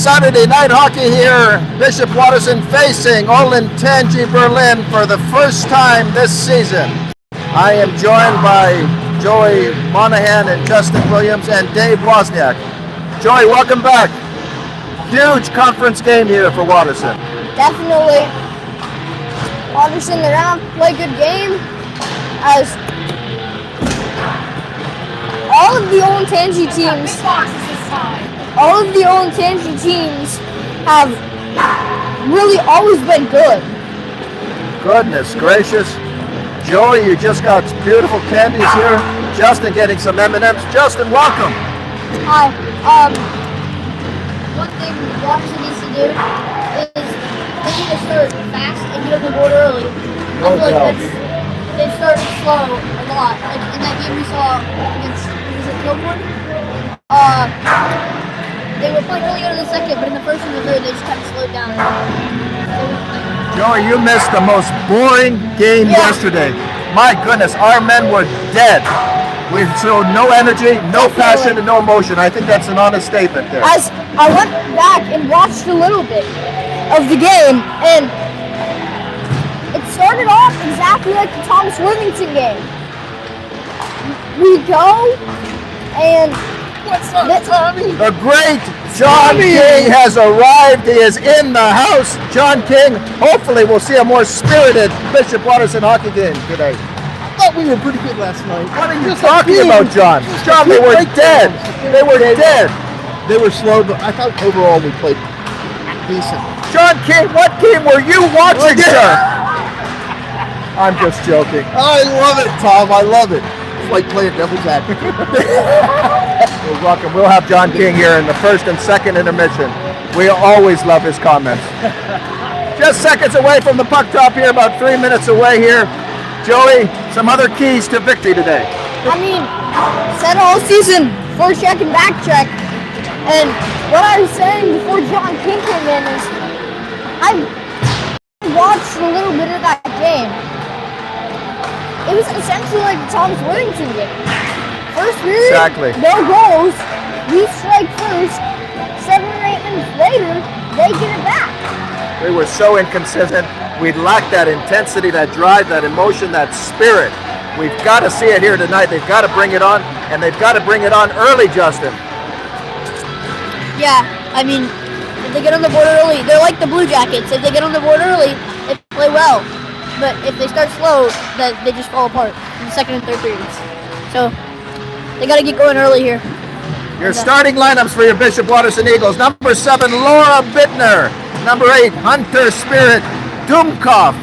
Saturday night hockey here. Bishop Watterson facing OLENTANGY Berlin for the first time this season. I am joined by Joey Monahan and Justin Williams and Dave Wozniak. Joey, welcome back. Huge conference game here for Watterson. Definitely. Watterson, they're going to play a good game as all of the OLENTANGY teams have really always been good. Goodness gracious. Joey, you just got beautiful candies here. Justin getting some M&Ms. Justin, welcome. Hi. One thing Watterson needs to do is they need to start fast and get on the board early. I feel like they started slow a lot. Like in that game we saw against Kilburn, they were playing really good in the second, but in the first and the third they just kind of slowed down. Joey, you missed the most boring game yesterday. My goodness, our men were dead. We showed no energy, no passion, and no emotion. I think that's an honest statement there. As I went back and watched a little bit of the game, and it started off exactly like the Thomas Worthington game. We go, and what's up, Tommy? The great John King has arrived. He is in the house. John King, hopefully we'll see a more spirited Bishop Watterson hockey game today. I thought we were pretty good last night. What are you talking about, John? John, they were dead. They were dead. They were slow, but I thought overall we played decent. John King, what game were you watching, sir? I'm just joking. I love it, Tom. I love it. It's like playing devil's advocate. We're welcome. We'll have John King here in the first and second intermission. We always love his comments. Just seconds away from the puck drop here, about 3 minutes away here. Joey, some other keys to victory today. I mean, said all season, forecheck and back check. And what I was saying before John King came in is, I watched a little bit of that game. It was essentially like the Thomas Worthington game. First period, no goals. We strike first. 7 or 8 minutes later, they get it back. We were so inconsistent. We lacked that intensity, that drive, that emotion, that spirit. We've got to see it here tonight. They've got to bring it on, and they've got to bring it on early, Justin. Yeah, I mean, if they get on the board early, they're like the Blue Jackets. If they get on the board early, they play well. But if they start slow, they just fall apart in the second and third periods. So they got to get going early here. Your starting lineups for your Bishop Watterson Eagles. Number 7, Laura Bittner. Number 8, Hunter Spirit Dumkov.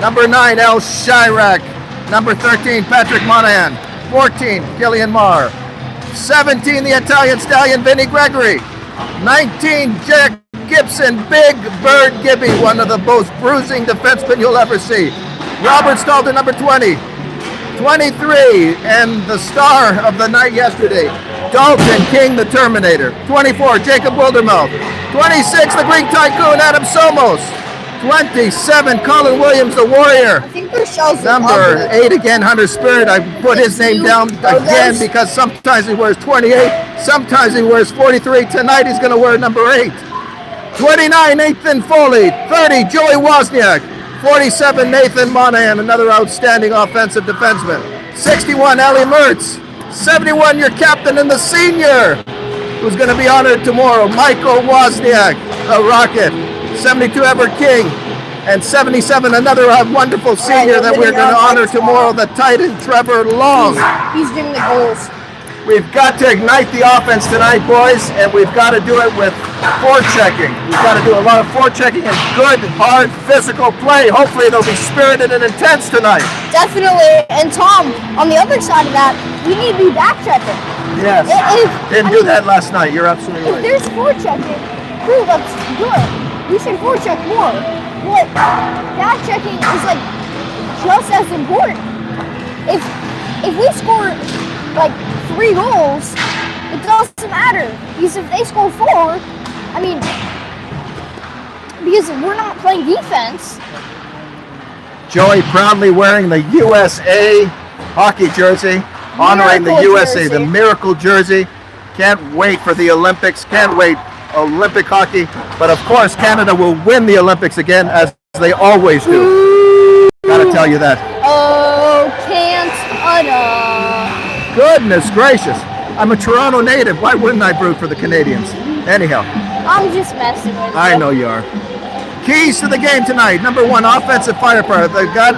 Number 9, El Chirac. Number 13, Patrick Monahan. 14, Gillian Marr. 17, the Italian stallion, Vinny Gregory. 19, Jack Gibson, Big Bird Gibby, one of the most bruising defensemen you'll ever see. Robert Stalton, number 20. 23, and the star of the night yesterday, Dalton King, the Terminator. 24, Jacob Wildermouth. 26, the Greek Tycoon, Adam Somos. 27, Colin Williams, the Warrior. I think their shells Number 8 again, Hunter Spirit. I put his name down again because sometimes he wears 28, sometimes he wears 43. Tonight he's going to wear number 8. 29, Nathan Foley. 30, Joey Wozniak. 47, Nathan Monahan, another outstanding offensive defenseman. 61, Ellie Mertz. 71, your captain and the senior, who's going to be honored tomorrow, Michael Wozniak, a Rocket. 72, Everett King. And 77, another wonderful senior that we're going to honor tomorrow, the Titan, Trevor Long. He's doing the goals. We've got to ignite the offense tonight, boys, and we've got to do it with forechecking. We've got to do a lot of forechecking and good, hard, physical play. Hopefully they'll be spirited and intense tonight. Definitely. And Tom, on the other side of that, we need to be back checking. Yes. Didn't do that last night. You're absolutely right. If there's forechecking, cool, that's good. We should forecheck more. But back checking is like just as important. If we score like 3 goals, it doesn't matter. Because if they score 4, I mean, because we're not playing defense. Joey proudly wearing the USA hockey jersey, honoring the USA, the Miracle jersey. Can't wait for the Olympics. Can't wait Olympic hockey. But of course, Canada will win the Olympics again, as they always do. Gotta tell you that. Oh, can't utter. Goodness gracious. I'm a Toronto native. Why wouldn't I root for the Canadians? Anyhow. I'm just messing with you. I know you are. Keys to the game tonight. Number 1, offensive firepower.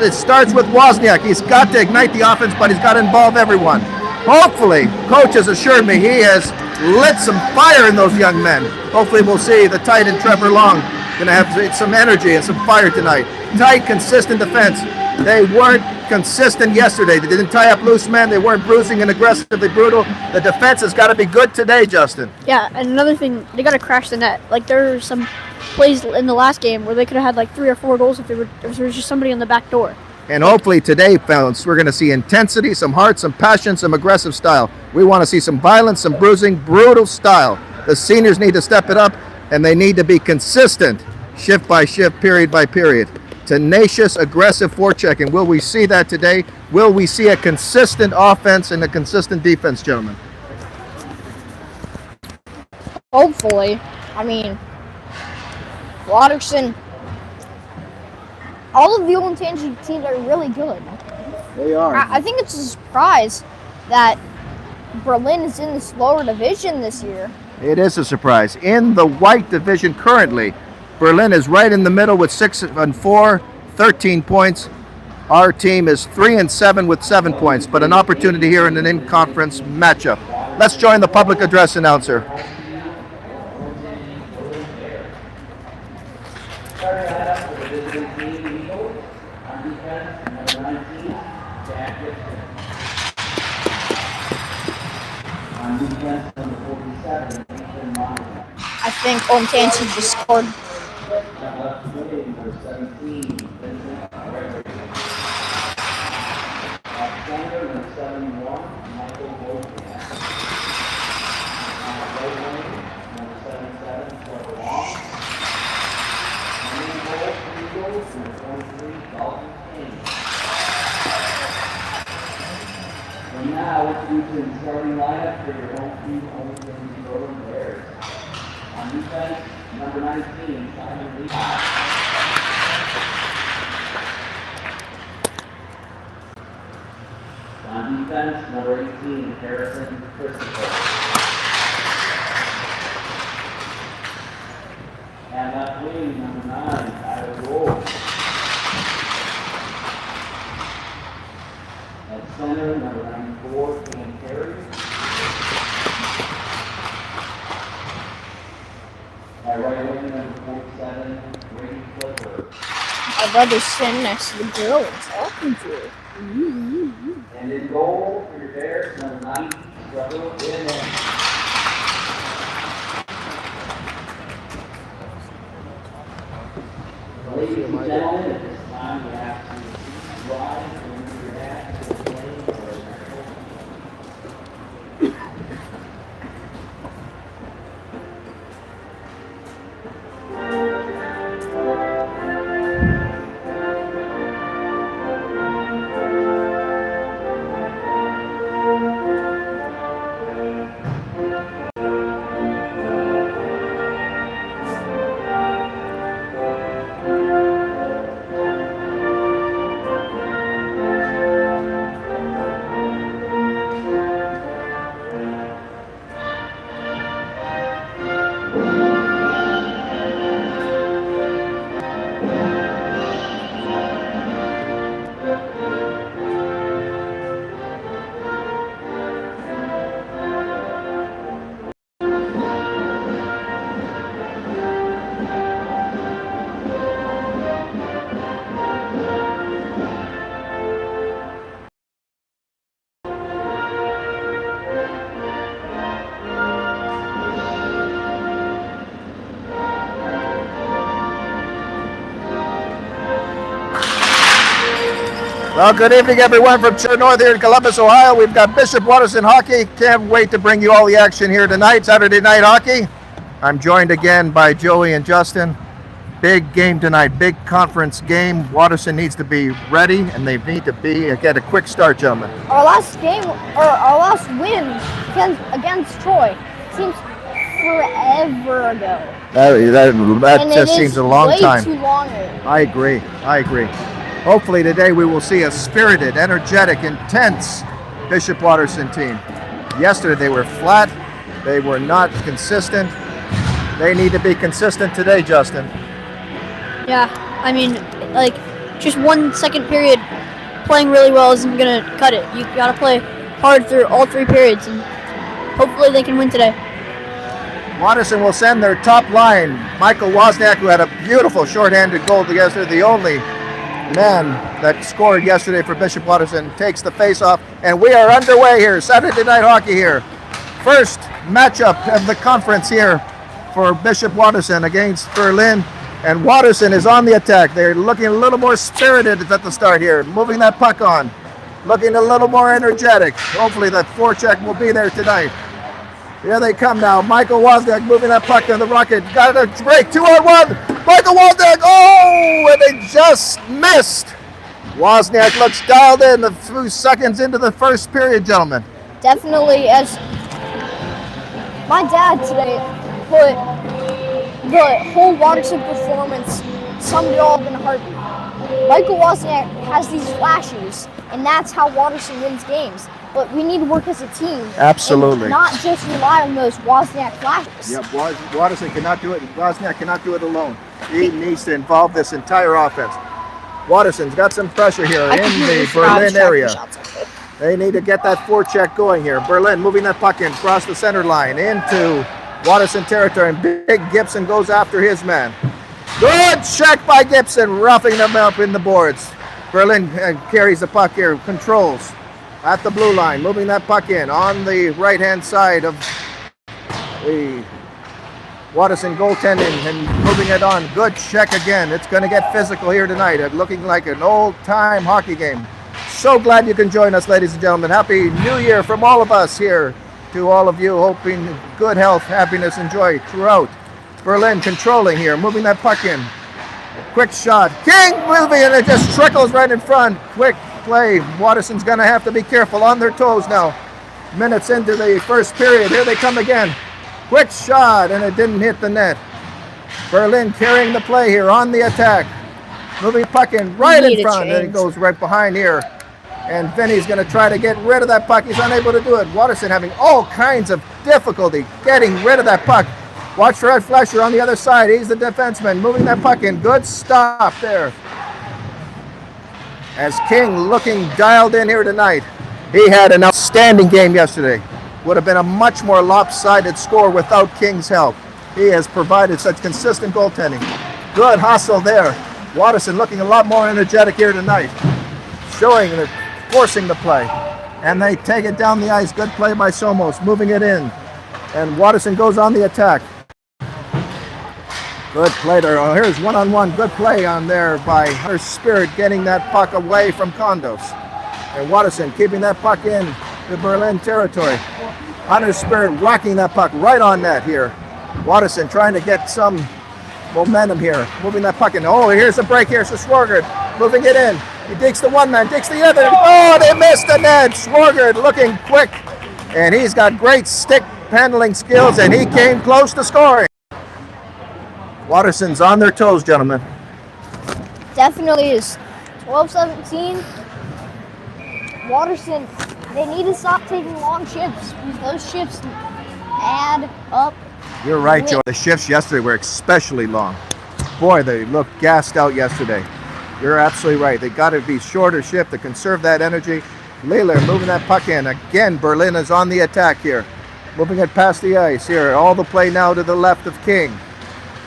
It starts with Wozniak. He's got to ignite the offense, but he's got to involve everyone. Hopefully, coach has assured me he has lit some fire in those young men. Hopefully we'll see the tight and Trevor Long going to have some energy and some fire tonight. Tight, consistent defense. They weren't consistent yesterday. They didn't tie up loose men. They weren't bruising and aggressively brutal. The defense has got to be good today, Justin. Yeah, and another thing, they got to crash the net. Like, there were some plays in the last game where they could have had like 3 or 4 goals if there was just somebody on the back door. And hopefully today, fellas, we're going to see intensity, some heart, some passion, some aggressive style. We want to see some violence, some bruising, brutal style. The seniors need to step it up, and they need to be consistent, shift by shift, period by period. Tenacious, aggressive forechecking. Will we see that today? Will we see a consistent offense and a consistent defense, gentlemen? Hopefully. I mean, Watterson, all of the OLENTANGY teams are really good. They are. I think it's a surprise that Berlin is in this lower division this year. It is a surprise. In the white division currently, Berlin is right in the middle with 6-4, 13 points. Our team is 3-7 with 7 points, but an opportunity here in an in-conference matchup. Let's join the public address announcer. I think OLENTANGY just scored. Now, let's do some starting lineup for your home team, OLENTANGY Golden Bears. On defense, number 19, Simon Lee. On defense, number 18, Harrison Christopher. And left wing, number 9, Tyler Gold. At center, number 94, Cam Terry. At right wing, number 47, Brady Flipper. I'd rather stand next to the girl I'm talking to. And in goal for your Bears, number 90, Trevor Inman. Ladies and gentlemen, at this time we have to rise and move your hat to the plane for a medical. Well, good evening, everyone, from True North here in Columbus, Ohio. We've got Bishop Watterson Hockey. Can't wait to bring you all the action here tonight, Saturday Night Hockey. I'm joined again by Joey and Justin. Big game tonight, big conference game. Watterson needs to be ready, and they need to get a quick start, gentlemen. Our last game, or our last win against Troy, seems forever ago. That And just it seems is a long way time. too longer. I agree. Hopefully today we will see a spirited, energetic, intense Bishop Watterson team. Yesterday they were flat. They were not consistent. They need to be consistent today, Justin. Yeah, I mean, like, just 1 second period playing really well isn't going to cut it. You got to play hard through all 3 periods, and hopefully they can win today. Watterson will send their top line. Michael Wozniak, who had a beautiful shorthanded goal yesterday, the only man that scored yesterday for Bishop Watterson, takes the face-off, and we are underway here. Saturday Night Hockey here. First matchup of the conference here for Bishop Watterson against Berlin. And Watterson is on the attack. They're looking a little more spirited at the start here, moving that puck on, looking a little more energetic. Hopefully that forecheck will be there tonight. Here they come now. Michael Wozniak moving that puck in the Rocket. Got a break, 2-on-1. Michael Wozniak, oh, and they just missed. Wozniak looks dialed in a few seconds into the first period, gentlemen. Definitely, as my dad today put the whole Watterson performance, summed it all up in a heartbeat. Michael Wozniak has these flashes, and that's how Watterson wins games. But we need to work as a team. Absolutely. And not just rely on those Wozniak flashes. Yeah, Watterson cannot do it. Wozniak cannot do it alone. He needs to involve this entire offense. Watterson's got some pressure here in the Berlin area. They need to get that forecheck going here. Berlin moving that puck in across the center line into Watterson territory, and Big Gibson goes after his man. Good check by Gibson, roughing them up in the boards. Berlin carries the puck here, controls at the blue line, moving that puck in on the right-hand side of the Watterson goaltending and moving it on. Good check again. It's going to get physical here tonight. Looking like an old-time hockey game. So glad you can join us, ladies and gentlemen. Happy New Year from all of us here to all of you. Hoping good health, happiness, and joy throughout. Berlin controlling here, moving that puck in. Quick shot. King moving, and it just trickles right in front. Quick play. Watterson's going to have to be careful, on their toes now. Minutes into the first period. Here they come again. Quick shot, and it didn't hit the net. Berlin carrying the play here on the attack. Moving puck in right in front, and it goes right behind here. And Vinny's going to try to get rid of that puck. He's unable to do it. Watterson having all kinds of difficulty getting rid of that puck. Watch for Ed Flesher on the other side. He's the defenseman, moving that puck in. Good stop there. As King looking dialed in here tonight. He had an outstanding game yesterday. Would have been a much more lopsided score without King's help. He has provided such consistent goaltending. Good hustle there. Watterson looking a lot more energetic here tonight. Showing that forcing the play. And they take it down the ice. Good play by Somos, moving it in. And Watterson goes on the attack. Good play there. Oh, here's one-on-one. Good play on there by her Spirit, getting that puck away from Condos. And Watterson keeping that puck in the Berlin territory. Hunter Spirit whacking that puck right on net here. Watterson trying to get some momentum here. Moving that puck in. Oh, here's a break here. So Swigert moving it in. He digs the one man, digs the other. Oh, they missed the net. Swigert looking quick. And he's got great stick handling skills, and he came close to scoring. Watterson's on their toes, gentlemen. Definitely is. 12-17. Watterson, they need to stop taking long shifts, because those shifts add up. You're right, Joe. The shifts yesterday were especially long. Boy, they looked gassed out yesterday. You're absolutely right. They got to be shorter shift to conserve that energy. Lehler moving that puck in. Again, Berlin is on the attack here. Moving it past the ice here. All the play now to the left of King.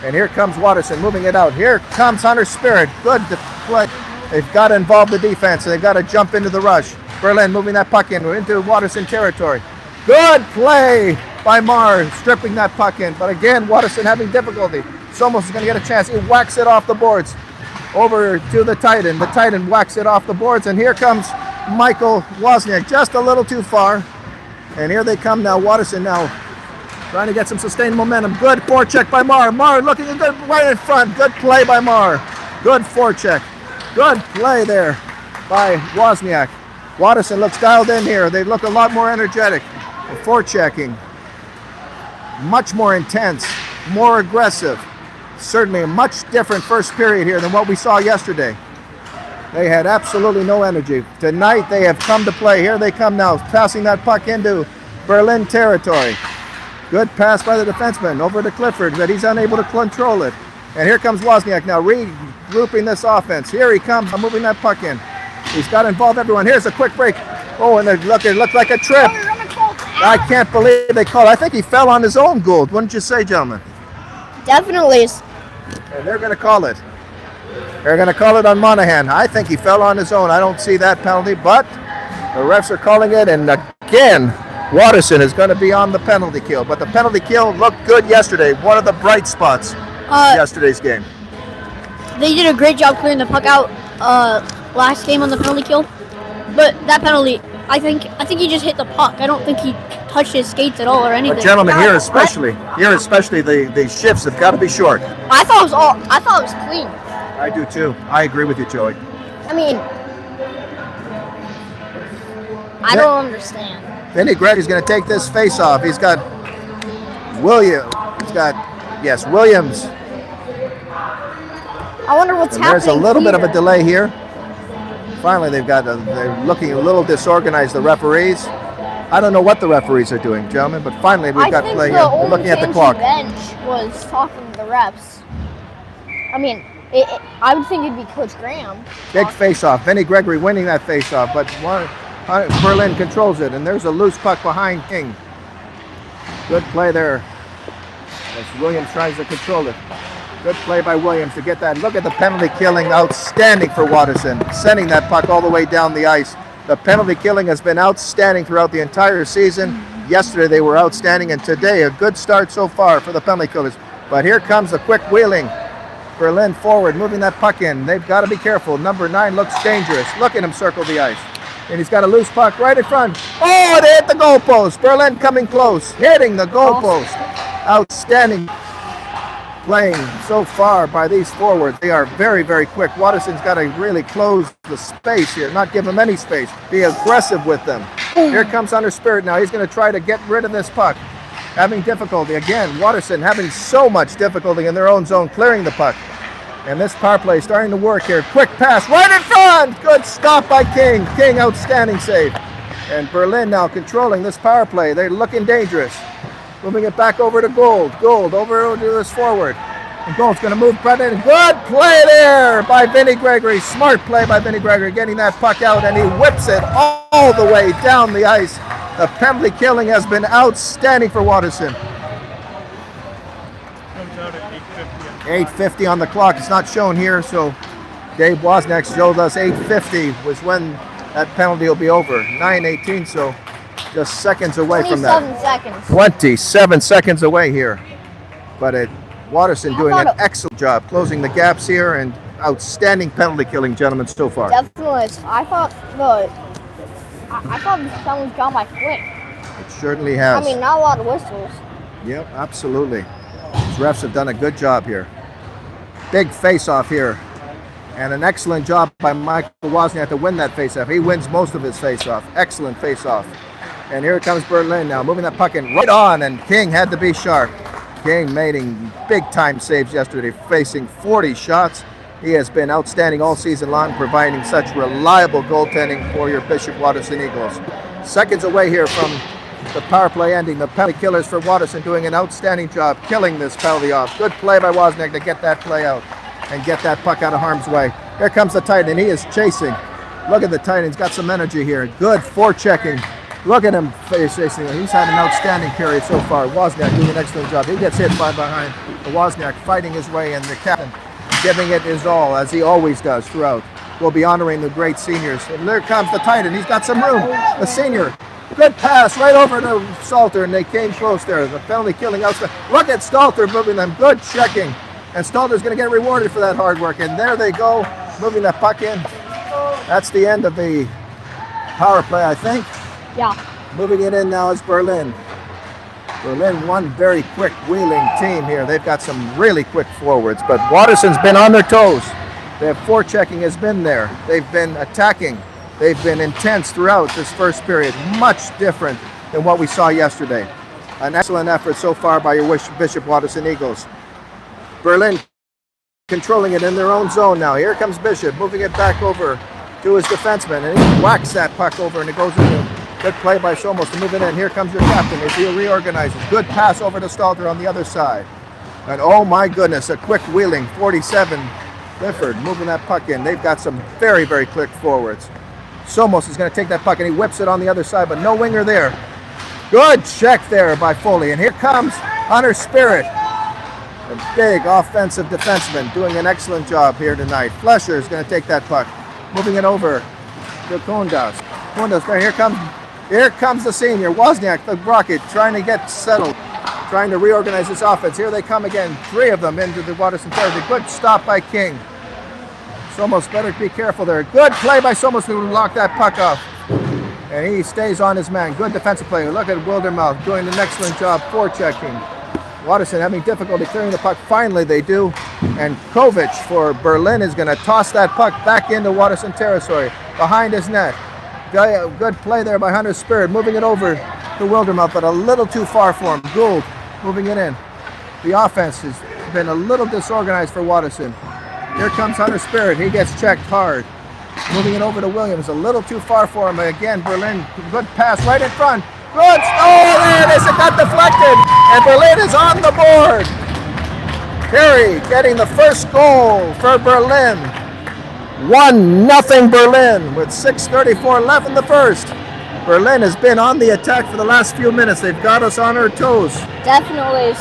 And here comes Watterson moving it out. Here comes Hunter Spirit. Good play. They've got to involve the defense, and they've got to jump into the rush. Berlin moving that puck in into Watterson territory. Good play by Marr, stripping that puck in. But again, Watterson having difficulty. Somos is going to get a chance. He whacks it off the boards over to the Titan. The Titan whacks it off the boards, and here comes Michael Wozniak, just a little too far. And here they come now. Watterson now trying to get some sustained momentum. Good forecheck by Marr. Marr looking good right in front. Good play by Marr. Good forecheck. Good play there by Wozniak. Watterson looks dialed in here. They look a lot more energetic. Forechecking. much more intense, more aggressive. Certainly a much different first period here than what we saw yesterday. They had absolutely no energy. Tonight they have come to play. Here they come now, passing that puck into Berlin territory. Good pass by the defenseman over to Clifford, but he's unable to control it. And here comes Wozniak now, regrouping this offense. Here he comes, moving that puck in. He's got to involve everyone. Here's a quick break. Oh, and it looked like a trip. I can't believe they called. I think he fell on his own goal. Wouldn't you say, gentlemen? Definitely. And they're going to call it. They're going to call it on Monahan. I think he fell on his own. I don't see that penalty, but the refs are calling it. And again, Watterson is going to be on the penalty kill. But the penalty kill looked good yesterday. One of the bright spots yesterday's game. They did a great job clearing the puck out last game on the penalty kill. But that penalty, I think he just hit the puck. I don't think he touched his skates at all or anything. But gentlemen, here especially, the shifts have got to be short. I thought it was clean. I do too. I agree with you, Joey. I mean, I don't understand. Vinny Gregory's going to take this face off. He's got Williams. I wonder what's happening. There's a little bit of a delay here. Finally, they're looking a little disorganized, the referees. I don't know what the referees are doing, gentlemen, but finally we've got play here. We're looking at the clock. Bench was talking to the refs. I mean, I would think it'd be Coach Graham. Big face-off. Vinny Gregory winning that face-off, but Berlin controls it, and there's a loose puck behind King. Good play there as Williams tries to control it. Good play by Williams to get that. Look at the penalty killing. Outstanding for Watterson, sending that puck all the way down the ice. The penalty killing has been outstanding throughout the entire season. Yesterday they were outstanding, and today a good start so far for the penalty killers. But here comes the quick wheeling. Berlin forward, moving that puck in. They've got to be careful. Number 9 looks dangerous. Look at him circle the ice. And he's got a loose puck right in front. Oh, they hit the goalpost. Berlin coming close, hitting the goalpost. Outstanding playing so far by these forwards. They are very, very quick. Watterson's got to really close the space here, not give them any space. Be aggressive with them. Here comes Hunter Spirit now. He's going to try to get rid of this puck. Having difficulty. Again, Watterson having so much difficulty in their own zone clearing the puck. And this power play starting to work here. Quick pass right in front. Good stop by King. King, outstanding save. And Berlin now controlling this power play. They're looking dangerous. Moving it back over to Gold. Gold over to this forward. And Gold's going to move right in. Good play there by Vinny Gregory. Smart play by Vinny Gregory, getting that puck out, and he whips it all the way down the ice. The penalty killing has been outstanding for Watterson. 8:50 on the clock. It's not shown here, so Dave Wozniak showed us 8:50 was when that penalty will be over. 9:18, so just seconds away from that. 27 seconds. 27 seconds away here. But Watterson doing an excellent job closing the gaps here, and outstanding penalty killing, gentlemen, so far. Definitely. I thought this penalty's gone by quick. It certainly has. I mean, not a lot of whistles. Yep, absolutely. These refs have done a good job here. Big face-off here. And an excellent job by Michael Wozniak to win that face-off. He wins most of his face-off. Excellent face-off. And here comes Berlin now, moving that puck in right on, and King had to be sharp. King making big-time saves yesterday, facing 40 shots. He has been outstanding all season long, providing such reliable goaltending for your Bishop Watterson Eagles. Seconds away here from the power play ending. The penalty killers for Watterson doing an outstanding job killing this penalty off. Good play by Wozniak to get that play out and get that puck out of harm's way. Here comes the Titan. He is chasing. Look at the Titan. He's got some energy here. Good forechecking. Look at him chasing. He's had an outstanding period so far. Wozniak doing an excellent job. He gets hit by behind. Wozniak fighting his way, and the captain giving it his all, as he always does throughout. We'll be honoring the great seniors. And there comes the Titan. He's got some room. The senior. Good pass right over to Stalter, and they came close there. The penalty killing outside. Look at Stalter moving them. Good checking. And Stalter's going to get rewarded for that hard work. And there they go, moving that puck in. That's the end of the power play, I think. Yeah. Moving it in now is Berlin. Berlin, one very quick wheeling team here. They've got some really quick forwards, but Watterson's been on their toes. Their forechecking has been there. They've been attacking. They've been intense throughout this first period. Much different than what we saw yesterday. An excellent effort so far by your Bishop Watterson Eagles. Berlin controlling it in their own zone now. Here comes Bishop, moving it back over to his defenseman, and he whacks that puck over, and it goes into good play by Somos to move it in. Here comes your captain as he reorganizes. Good pass over to Stalter on the other side. And oh my goodness, a quick wheeling, 47, Clifford moving that puck in. They've got some very, very quick forwards. Somos is going to take that puck, and he whips it on the other side, but no winger there. Good check there by Foley, and here comes Hunter Spirit. A big offensive defenseman doing an excellent job here tonight. Flesher is going to take that puck, moving it over to Kondas. Kondas, here comes the senior, Wozniak, the Rocket, trying to get settled, trying to reorganize his offense. Here they come again, 3 of them into the Watterson territory. Good stop by King. Somos better be careful there. Good play by Somos to lock that puck off. And he stays on his man. Good defensive play. Look at Wildermouth doing an excellent job forechecking. Watterson having difficulty clearing the puck. Finally they do. And Kovic for Berlin is going to toss that puck back into Watterson territory behind his net. Good play there by Hunter Spirit, moving it over to Wildermouth, but a little too far for him. Gould moving it in. The offense has been a little disorganized for Watterson. Here comes Hunter Spirit. He gets checked hard. Moving it over to Williams. A little too far for him. Again, Berlin, good pass right in front. Good. Oh, there it is. It got deflected. And Berlin is on the board. Perry getting the first goal for Berlin. 1-0 Berlin with 6:34 left in the first. Berlin has been on the attack for the last few minutes. They've got us on our toes. Definitely.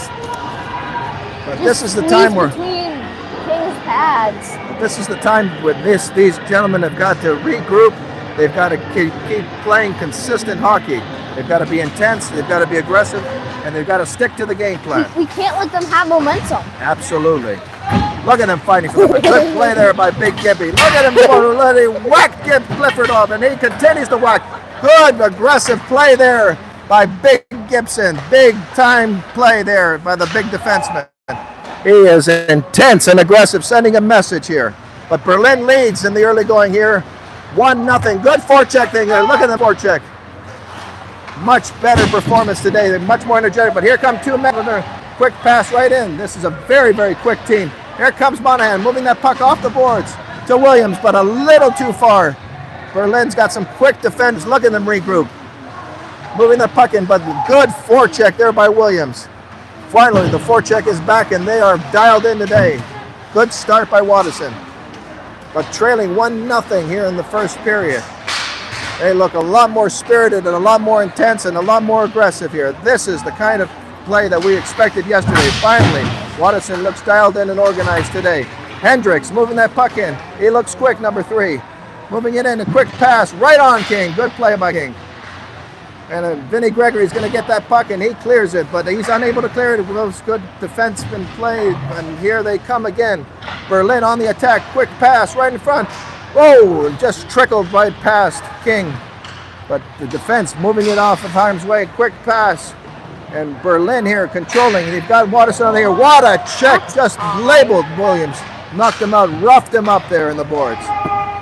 But this is the time where between King's pads. this is the time when these gentlemen have got to regroup. They've got to keep playing consistent hockey. They've got to be intense. They've got to be aggressive, and they've got to stick to the game plan. We can't let them have momentum. Absolutely. Look at them fighting for the good play there by Big Gibby. Look at him let him whack Clifford off, and he continues to whack. Good aggressive play there by Big Gibson. Big time play there by the big defenseman. He is intense and aggressive, sending a message here. But Berlin leads in the early going here. 1-0. Good forecheck thing there. Look at the forecheck. Much better performance today. They're much more energetic. But here come 2 men with a quick pass right in. This is a very, very quick team. Here comes Monahan moving that puck off the boards to Williams, but a little too far. Berlin's got some quick defenders. Look at them regroup. Moving the puck in, but good forecheck there by Williams. Finally, the forecheck is back, and they are dialed in today. Good start by Watterson. But trailing 1-0 here in the first period. They look a lot more spirited and a lot more intense and a lot more aggressive here. This is the kind of play that we expected yesterday. Finally, Watterson looks dialed in and organized today. Hendricks moving that puck in. He looks quick, number 3. Moving it in, a quick pass right on King. Good play by King. And Vinny Gregory is going to get that puck, and he clears it, but he's unable to clear it. It was good defenseman play, and here they come again. Berlin on the attack. Quick pass right in front. Oh, just trickled right past King. But the defense moving it off of harm's way. Quick pass. And Berlin here controlling. They've got Watterson on here. What a check. Just labeled Williams. Knocked him out. Roughed him up there in the boards.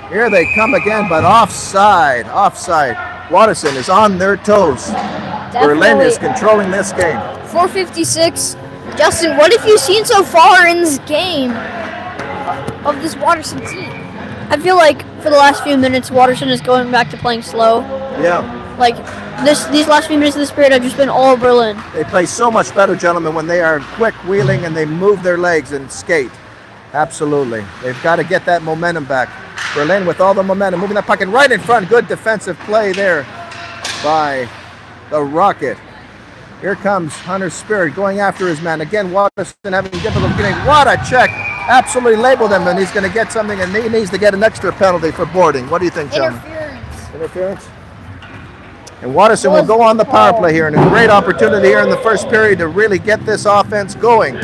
Here they come again, but offside. Offside. Watterson is on their toes. Definitely. Berlin is controlling this game. 4:56. Justin, what have you seen so far in this game of this Watterson team? I feel like for the last few minutes, Watterson is going back to playing slow. Yeah. Like these last few minutes of this period have just been all Berlin. They play so much better, gentlemen, when they are quick wheeling and they move their legs and skate. Absolutely. They've got to get that momentum back. Berlin with all the momentum, moving that puck in right in front. Good defensive play there by the Rocket. Here comes Hunter Spirit going after his man. Again, Watterson having difficulty getting. What a check. Absolutely labeled him, and he's going to get something, and he needs to get an extra penalty for boarding. What do you think, John? Interference. And Watterson will go on the power play here, and a great opportunity here in the first period to really get this offense going.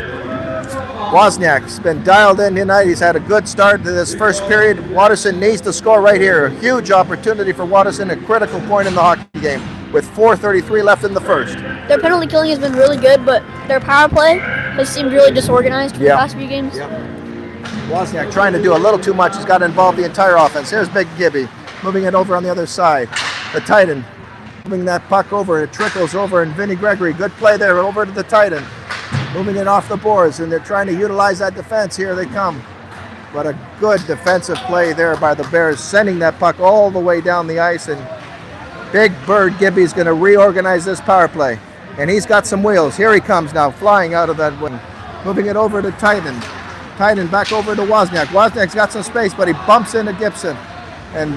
Wozniak's been dialed in tonight. He's had a good start to this first period. Watterson needs to score right here. A huge opportunity for Watterson, a critical point in the hockey game with 4:33 left in the first. Their penalty killing has been really good, but their power play has seemed really disorganized for the past few games. Yeah. Wozniak trying to do a little too much. He's got to involve the entire offense. Here's Big Gibby moving it over on the other side. The Titan moving that puck over. It trickles over, and Vinny Gregory, good play there, over to the Titan. Moving it off the boards, and they're trying to utilize that defense. Here they come. But a good defensive play there by the Bears, sending that puck all the way down the ice, and Big Bird Gibby's going to reorganize this power play. And he's got some wheels. Here he comes now, flying out of that wing. Moving it over to Titan. Titan back over to Wozniak. Wozniak's got some space, but he bumps into Gibson. And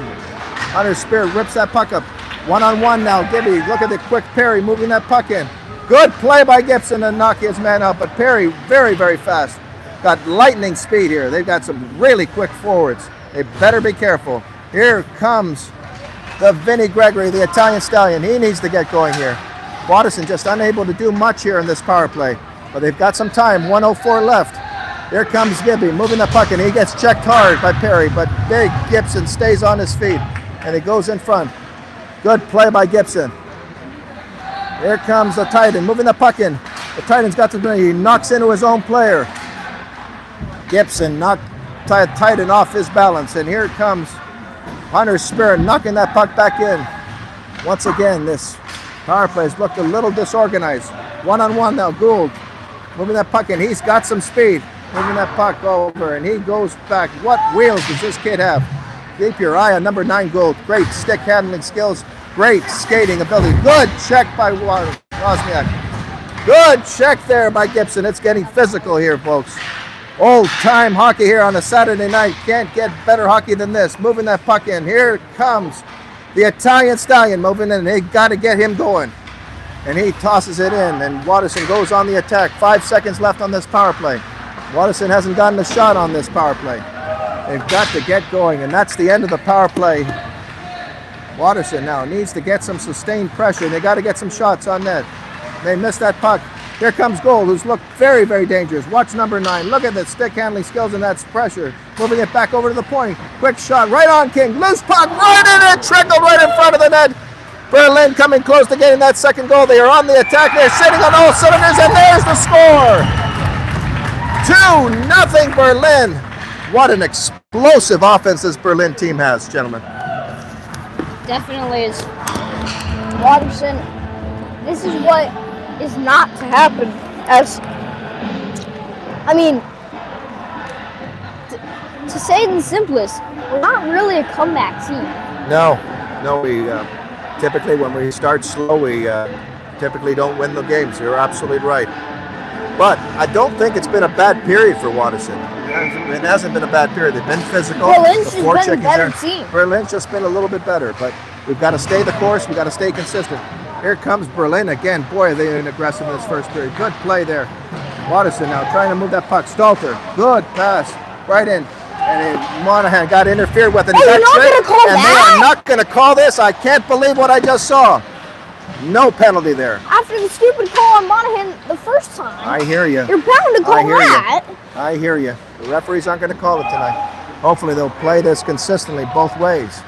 Hunter Spirit rips that puck up. One-on-one now. Gibby, look at the quick Perry moving that puck in. Good play by Gibson to knock his man out, but Perry very, very fast. Got lightning speed here. They've got some really quick forwards. They better be careful. Here comes the Vinny Gregory, the Italian Stallion. He needs to get going here. Watterson just unable to do much here in this power play, but they've got some time. 1:04 left. Here comes Gibby moving the puck, and he gets checked hard by Perry, but Big Gibson stays on his feet, and he goes in front. Good play by Gibson. Here comes the Titan moving the puck in. The Titan's got to, he knocks into his own player. Gibson knocked Titan off his balance, and here comes Hunter Spirit knocking that puck back in. Once again, this power play has looked a little disorganized. One-on-one now, Gould moving that puck in. He's got some speed, moving that puck over, and he goes back. What wheels does this kid have? Keep your eye on number 9, Gould. Great stick handling skills, great skating ability. Good check by Wozniak. Good check there by Gibson. It's getting physical here, folks. Old-time hockey here on a Saturday night. Can't get better hockey than this. Moving that puck in. Here comes the Italian Stallion moving in. They got to get him going. And he tosses it in, and Watterson goes on the attack. 5 seconds left on this power play. Watterson hasn't gotten a shot on this power play. They've got to get going, and that's the end of the power play. Watterson now needs to get some sustained pressure. They got to get some shots on net. They missed that puck. Here comes Gould, who's looked very, very dangerous. Watch number 9. Look at the stick handling skills, and that's pressure. Moving it back over to the point. Quick shot right on King. Loose puck right in it. Trickled right in front of the net. Berlin coming close to getting that second goal. They are on the attack. They're sitting on all cylinders, and there's the score. 2-0 Berlin. What an explosive offense this Berlin team has, gentlemen. Definitely is. Watterson, this is what is not to happen. To say it in the simplest, we're not really a comeback team. No, we typically when we start slow, we typically don't win the games. You're absolutely right. But I don't think it's been a bad period for Watterson. It hasn't been a bad period. They've been physical. Berlin's just been a better team. Berlin's just been a little bit better, but we've got to stay the course. We've got to stay consistent. Here comes Berlin again. Boy, are they been aggressive in this first period. Good play there. Watterson now trying to move that puck. Stalter, good pass, right in. And Monahan got interfered with. And you're not going to call that? And they are not going to call this. I can't believe what I just saw. No penalty there. After the stupid call on Monahan the first time. I hear you. You're bound to call that. I hear you. The referees aren't going to call it tonight. Hopefully they'll play this consistently both ways.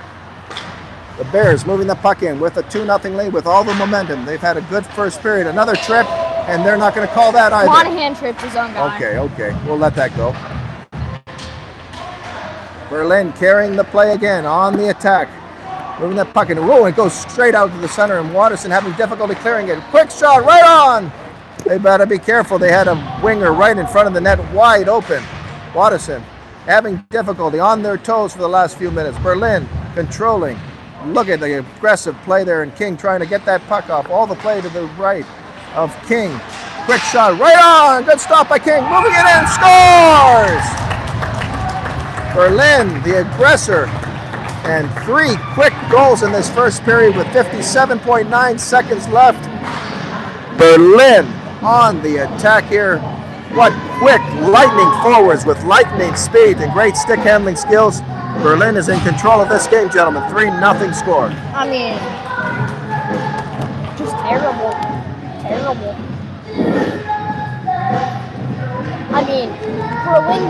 The Bears moving the puck in with a 2-0 lead with all the momentum. They've had a good first period. Another trip, and they're not going to call that either. Monahan tripped his own guy. Okay. We'll let that go. Berlin carrying the play again on the attack. Moving that puck in. Whoa, it goes straight out to the center, and Watterson having difficulty clearing it. Quick shot right on. They better be careful. They had a winger right in front of the net, wide open. Watterson having difficulty on their toes for the last few minutes. Berlin controlling. Look at the aggressive play there, and King trying to get that puck off. All the play to the right of King. Quick shot right on. Good stop by King. Moving it in. Scores! Berlin, the aggressor. And 3 quick goals in this first period with 57.9 seconds left. Berlin on the attack here. What quick lightning forwards with lightning speed and great stick handling skills. Berlin is in control of this game, gentlemen. 3-0 score. Just terrible. Berlin,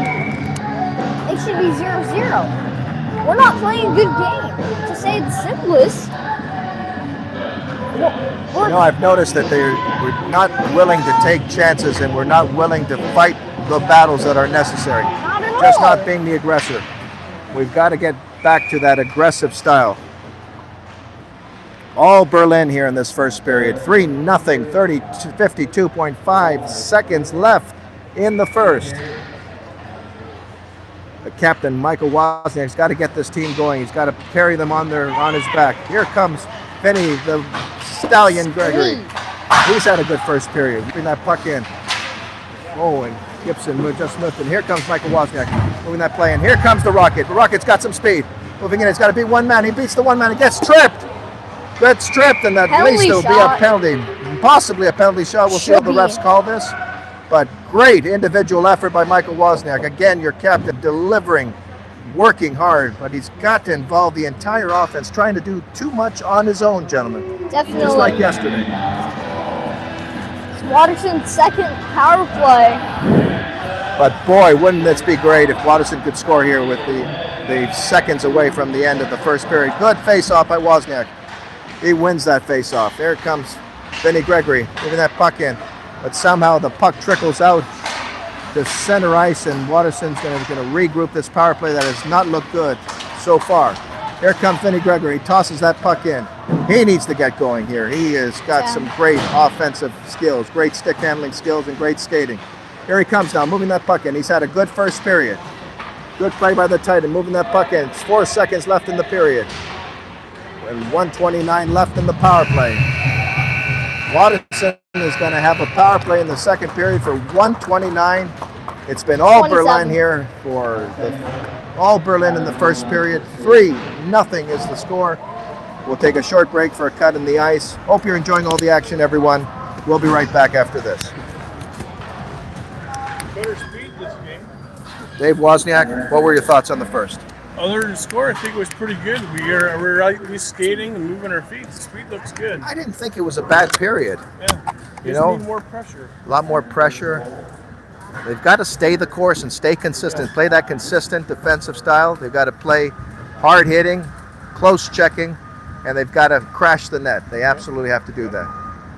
it should be 0-0. We're not playing a good game. To say the simplest. I've noticed that we're not willing to take chances, and we're not willing to fight the battles that are necessary. Not at all. Just not being the aggressor. We've got to get back to that aggressive style. All Berlin here in this first period. 3-0, 52.5 seconds left in the first. The captain, Michael Wozniak's got to get this team going. He's got to carry them on his back. Here comes Vinny, the Stallion Gregory. He's had a good first period. Bring that puck in. Oh, and Gibson just moved in. Here comes Michael Wozniak moving that play in. Here comes the Rocket. The Rocket's got some speed. Moving in, it's got to beat one man. He beats the one man. He gets tripped. Gets tripped, and at least it'll be a penalty. Possibly a penalty shot. We'll see how the refs call this. But great individual effort by Michael Wozniak. Again, your captain delivering, working hard, but he's got to involve the entire offense, trying to do too much on his own, gentlemen. Definitely. Just like yesterday. It's Watterson's second power play. But boy, wouldn't this be great if Watterson could score here with the seconds away from the end of the first period. Good face-off by Wozniak. He wins that face-off. There comes Vinny Gregory, moving that puck in. But somehow the puck trickles out to center ice, and Watterson's going to regroup this power play that has not looked good so far. Here comes Vinny Gregory. He tosses that puck in. He needs to get going here. He has got some great offensive skills, great stick handling skills, and great skating. Here he comes now, moving that puck in. He's had a good first period. Good play by the Titan, moving that puck in. It's 4 seconds left in the period. And 1:29 left in the power play. Watterson is going to have a power play in the second period for 1:29. It's been all 27. Berlin here for all Berlin in the first period. 3-0 is the score. We'll take a short break for a cut in the ice. Hope you're enjoying all the action, everyone. We'll be right back after this. Better speed this game. Dave Wozniak, what were your thoughts on the first? Other than the score, I think it was pretty good. We're lightly skating and moving our feet. The speed looks good. I didn't think it was a bad period. Yeah. You know, need more pressure. A lot more pressure. They've got to stay the course and stay consistent. Play that consistent defensive style. They've got to play hard hitting, close checking, and they've got to crash the net. They absolutely have to do that.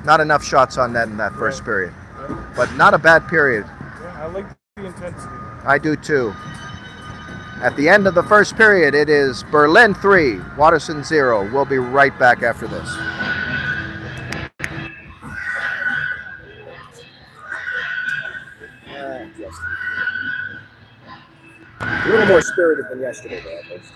Not enough shots on net in that first period. But not a bad period. Yeah, I like the intensity. I do too. At the end of the first period, it is Berlin 3, Watterson 0. We'll be right back after this. A little more spirited than yesterday, though, at least.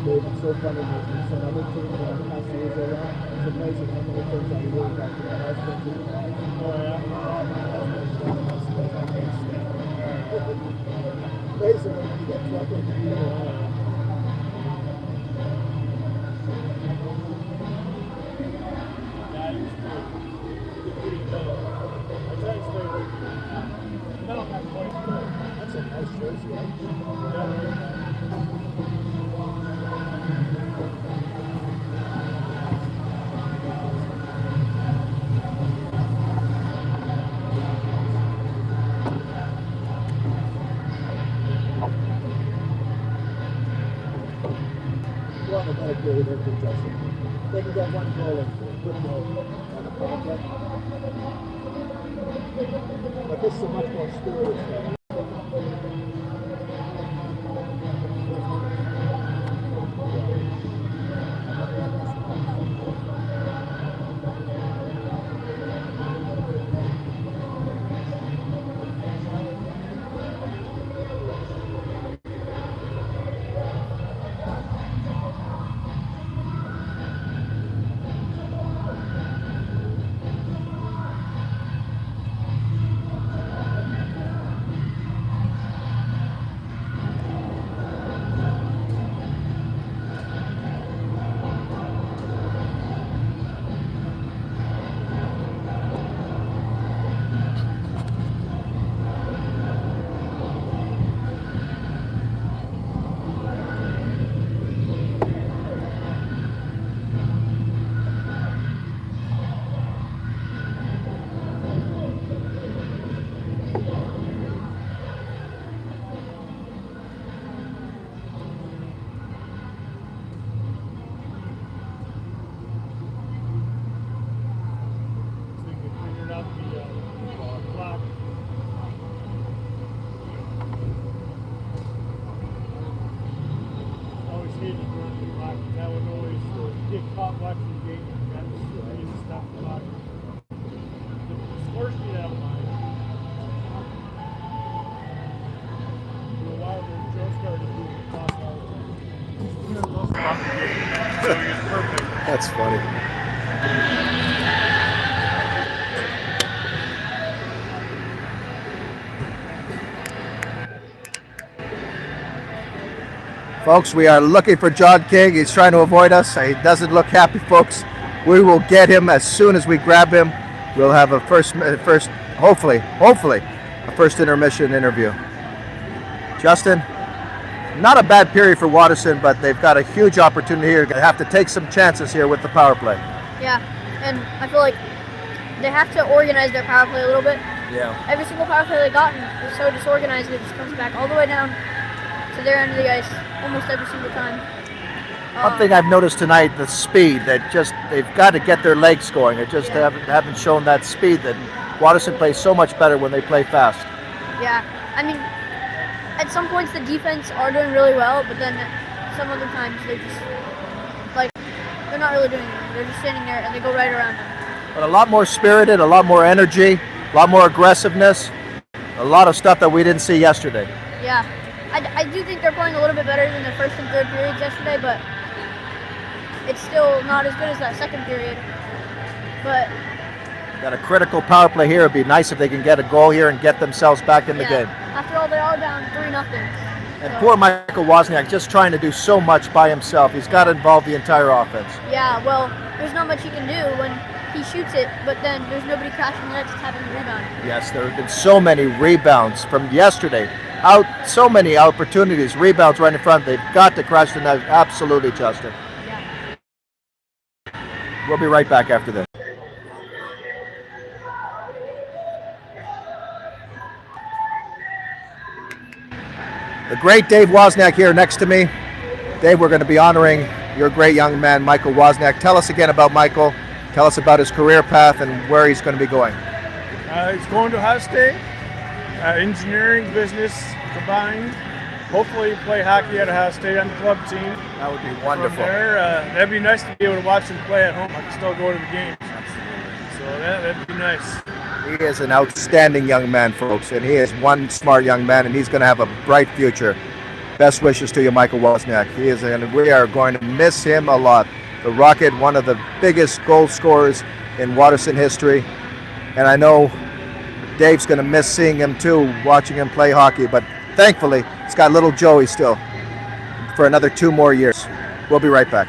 It's so funny when some other teams that are passing around. It's amazing how many things I really got to the husband. Amazing when you get trucking. That's a nice jersey, right? They can get one goal and put goal on the project. But this is a much more spirited game. I would always get caught watching the game and got to read stuff about the score sheet out of mine. For a while there, Joe started doing the talk all the time. He knows most about the game, so he was perfect. That's funny. Folks, we are looking for John King. He's trying to avoid us. He doesn't look happy, folks. We will get him as soon as we grab him. We'll have a hopefully, a first intermission interview. Justin, not a bad period for Watterson, but they've got a huge opportunity here. Going to have to take some chances here with the power play. Yeah, and I feel like they have to organize their power play a little bit. Yeah. Every single power play they've gotten is so disorganized it just comes back all the way down to their end of the ice almost every single time. One thing I've noticed tonight, the speed, they've got to get their legs going. They just haven't shown that speed that Watterson plays so much better when they play fast. Yeah, I mean, at some points the defense are doing really well, but then some other times they're just, like, they're not really doing anything. They're just standing there and they go right around them. But a lot more spirited, a lot more energy, a lot more aggressiveness, a lot of stuff that we didn't see yesterday. Yeah, I do think they're playing a little bit better than the first and third periods yesterday, but it's still not as good as that second period. But got a critical power play here. It'd be nice if they can get a goal here and get themselves back in the game. After all, they are down 3-0. And poor Michael Wozniak just trying to do so much by himself. He's got to involve the entire offense. Yeah, well, there's not much he can do when he shoots it, but then there's nobody crashing the net just having a rebound. Yes, there have been so many rebounds from yesterday. So many opportunities, rebounds right in front. They've got to crash the net. Absolutely, Justin. Yeah. We'll be right back after this. The great Dave Wozniak here next to me. Dave, we're going to be honoring your great young man, Michael Wozniak. Tell us again about Michael. Tell us about his career path and where he's going to be going. He's going to Ohio State. Engineering, business combined. Hopefully play hockey at Ohio State on the club team. That would be wonderful. From there, that'd be nice to be able to watch him play at home. I can still go to the games. So that'd be nice. He is an outstanding young man, folks, and he is one smart young man, and he's going to have a bright future. Best wishes to you, Michael Wozniak. He is, and we are going to miss him a lot. The Rocket, one of the biggest goal scorers in Watterson history, and I know Dave's going to miss seeing him too, watching him play hockey, but thankfully he's got little Joey still for another 2 more years. We'll be right back.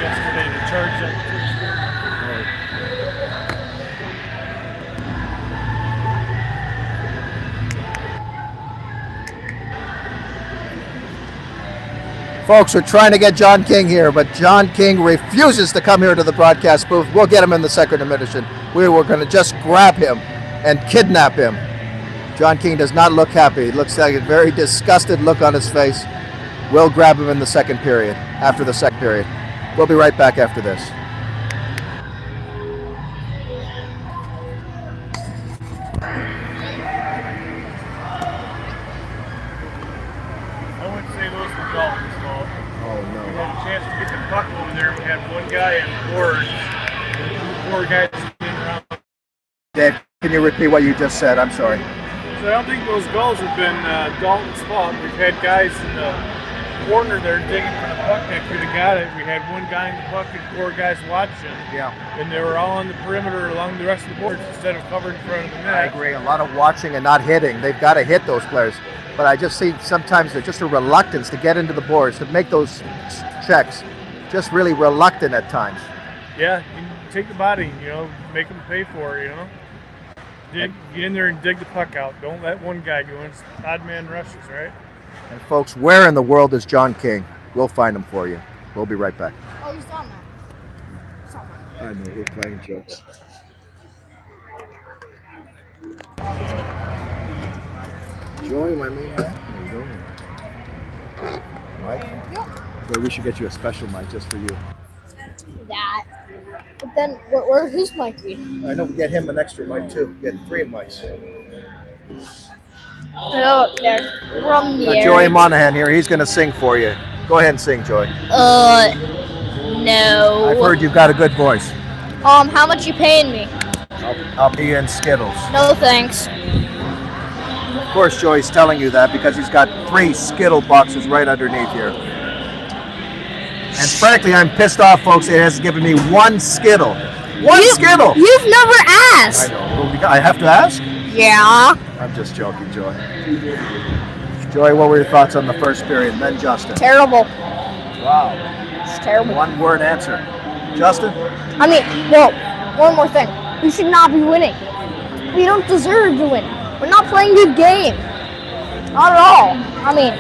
yesterday to charge that. Folks, we're trying to get John King here, but John King refuses to come here to the broadcast booth. We'll get him in the second intermission. We were going to just grab him and kidnap him. John King does not look happy. He looks like a very disgusted look on his face. We'll grab him in the second period, after the second period. We'll be right back after this. I wouldn't say those were Dalton's fault. Oh, We no. had a chance to get the puck over there. We had one guy in boards, and 4 guys came around. Dave, can you repeat what you just said? I'm sorry. So I don't think those goals have been Dalton's fault. We've had guys in the corner there digging for the puck that could have got it. We had one guy in the puck and 4 guys watching. Yeah. And they were all on the perimeter along the rest of the boards instead of covering in front of the net. I agree. A lot of watching and not hitting. They've got to hit those players. But I just see sometimes there's just a reluctance to get into the boards, to make those checks. Just really reluctant at times. Yeah, you take the body, make them pay for it, Get in there and dig the puck out. Don't let one guy go in. It's odd man rushes, right? And folks, where in the world is John King? We'll find him for you. We'll be right back. Oh, he's on. I know, we're playing jokes. Joey, my man. How you doing? Mike? Well, we should get you a special mic just for you. That. But then, where's his mic be? I know, we get him an extra mic too. Get 3 mics. Oh, there. From the air. Joey Monahan here. He's going to sing for you. Go ahead and sing, Joey. No. I've heard you've got a good voice. How much you paying me? I'll be in Skittles. No thanks. Of course, Joey's telling you that because he's got 3 Skittle boxes right underneath here. And frankly, I'm pissed off, folks. It has given me 1 Skittle. Skittle! You've never asked! I know. I have to ask? Yeah. I'm just joking, Joey. Joey, what were your thoughts on the first period? Then Justin. Terrible. Wow. It's terrible. 1-word answer. Justin? I mean, well, one more thing. We should not be winning. We don't deserve to win. We're not playing a good game. Not at all. I mean,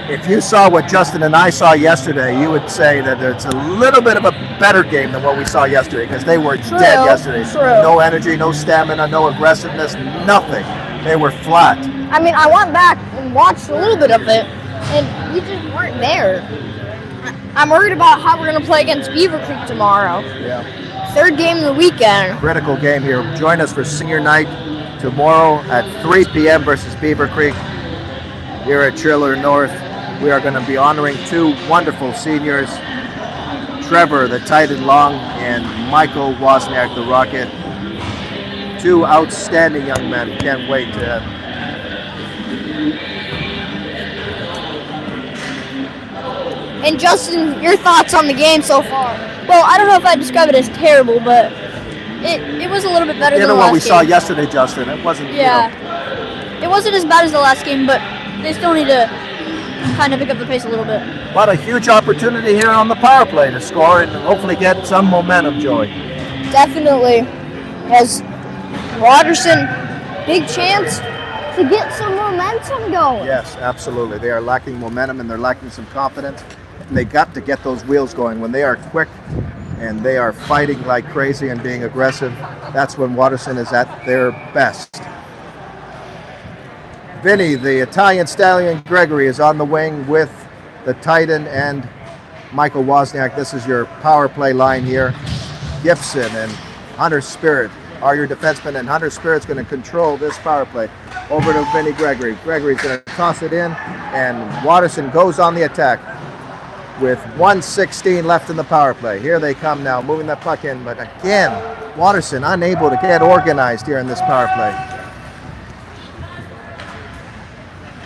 If you saw what Justin and I saw yesterday, you would say that it's a little bit of a better game than what we saw yesterday because they were dead yesterday. True. No energy, no stamina, no aggressiveness, nothing. They were flat. I mean, I went back and watched a little bit of it, and we just weren't there. I'm worried about how we're going to play against Beaver Creek tomorrow. Yeah. 3rd game of the weekend. Critical game here. Join us for senior night tomorrow at 3 p.m. versus Beaver Creek here at Triller North. We are going to be honoring 2 wonderful seniors, Trevor, the tight end long, and Michael Wozniak, the Rocket. 2 outstanding young men. Can't wait to And Justin, your thoughts on the game so far? Well, I don't know if I'd describe it as terrible, but it was a little bit better You than know the what last we game. saw yesterday, Justin. It wasn't. Yeah. It wasn't as bad as the last game, but they still need to kind of pick up the pace a little bit. But a huge opportunity here on the power play to score and hopefully get some momentum, Joey. Definitely. As Watterson, big chance to get some momentum going. Yes, absolutely. They are lacking momentum and they're lacking some confidence. And they got to get those wheels going. When they are quick and they are fighting like crazy and being aggressive, that's when Watterson is at their best. Vinny, the Italian stallion Gregory, is on the wing with the Titan and Michael Wozniak. This is your power play line here. Gibson and Hunter Spirit are your defensemen, and Hunter Spirit's going to control this power play. Over to Vinny Gregory. Gregory's going to toss it in, and Watterson goes on the attack with 1:16 left in the power play. Here they come now, moving that puck in, but again, Watterson unable to get organized here in this power play.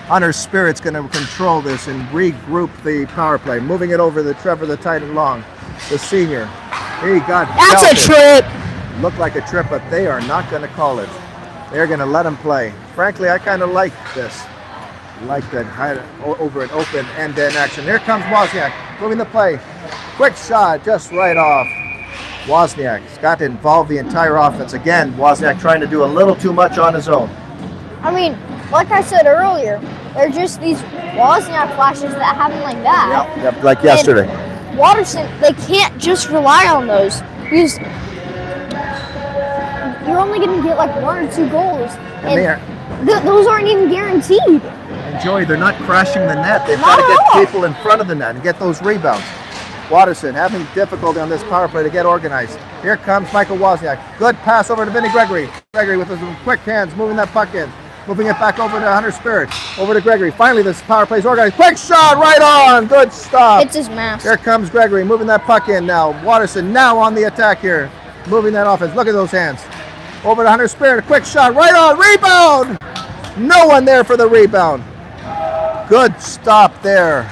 Hunter Spirit's going to control this and regroup the power play, moving it over to Trevor the Titan Long, the senior. He got That's a trip. Looked like a trip, but they are not going to call it. They're going to let him play. Frankly, I kind of like this. Like that over an open end-to-end action. Here comes Wozniak, moving the play. Quick shot, just right off. Wozniak's got to involve the entire offense. Again, Wozniak trying to do a little too much on his own. I mean, like I said earlier, they're just these Wozniak flashes that happen like that. Yep, like yesterday. And Watterson, they can't just rely on those because you're only going to get like 1 or 2 goals, and those aren't even guaranteed. And Joey, they're not crashing the net. They've Not got to at get all. people in front of the net and get those rebounds. Watterson having difficulty on this power play to get organized. Here comes Michael Wozniak. Good pass over to Vinny Gregory. Gregory with his quick hands, moving that puck in. Moving it back over to Hunter Spirit. Over to Gregory. Finally, this power play is organized. Quick shot, right on. Good stop. It's his mask. Here comes Gregory, moving that puck in now. Watterson now on the attack here. Moving that offense. Look at those hands. Over to Hunter Spirit. A quick shot, right on. Rebound. No one there for the rebound. Good stop there.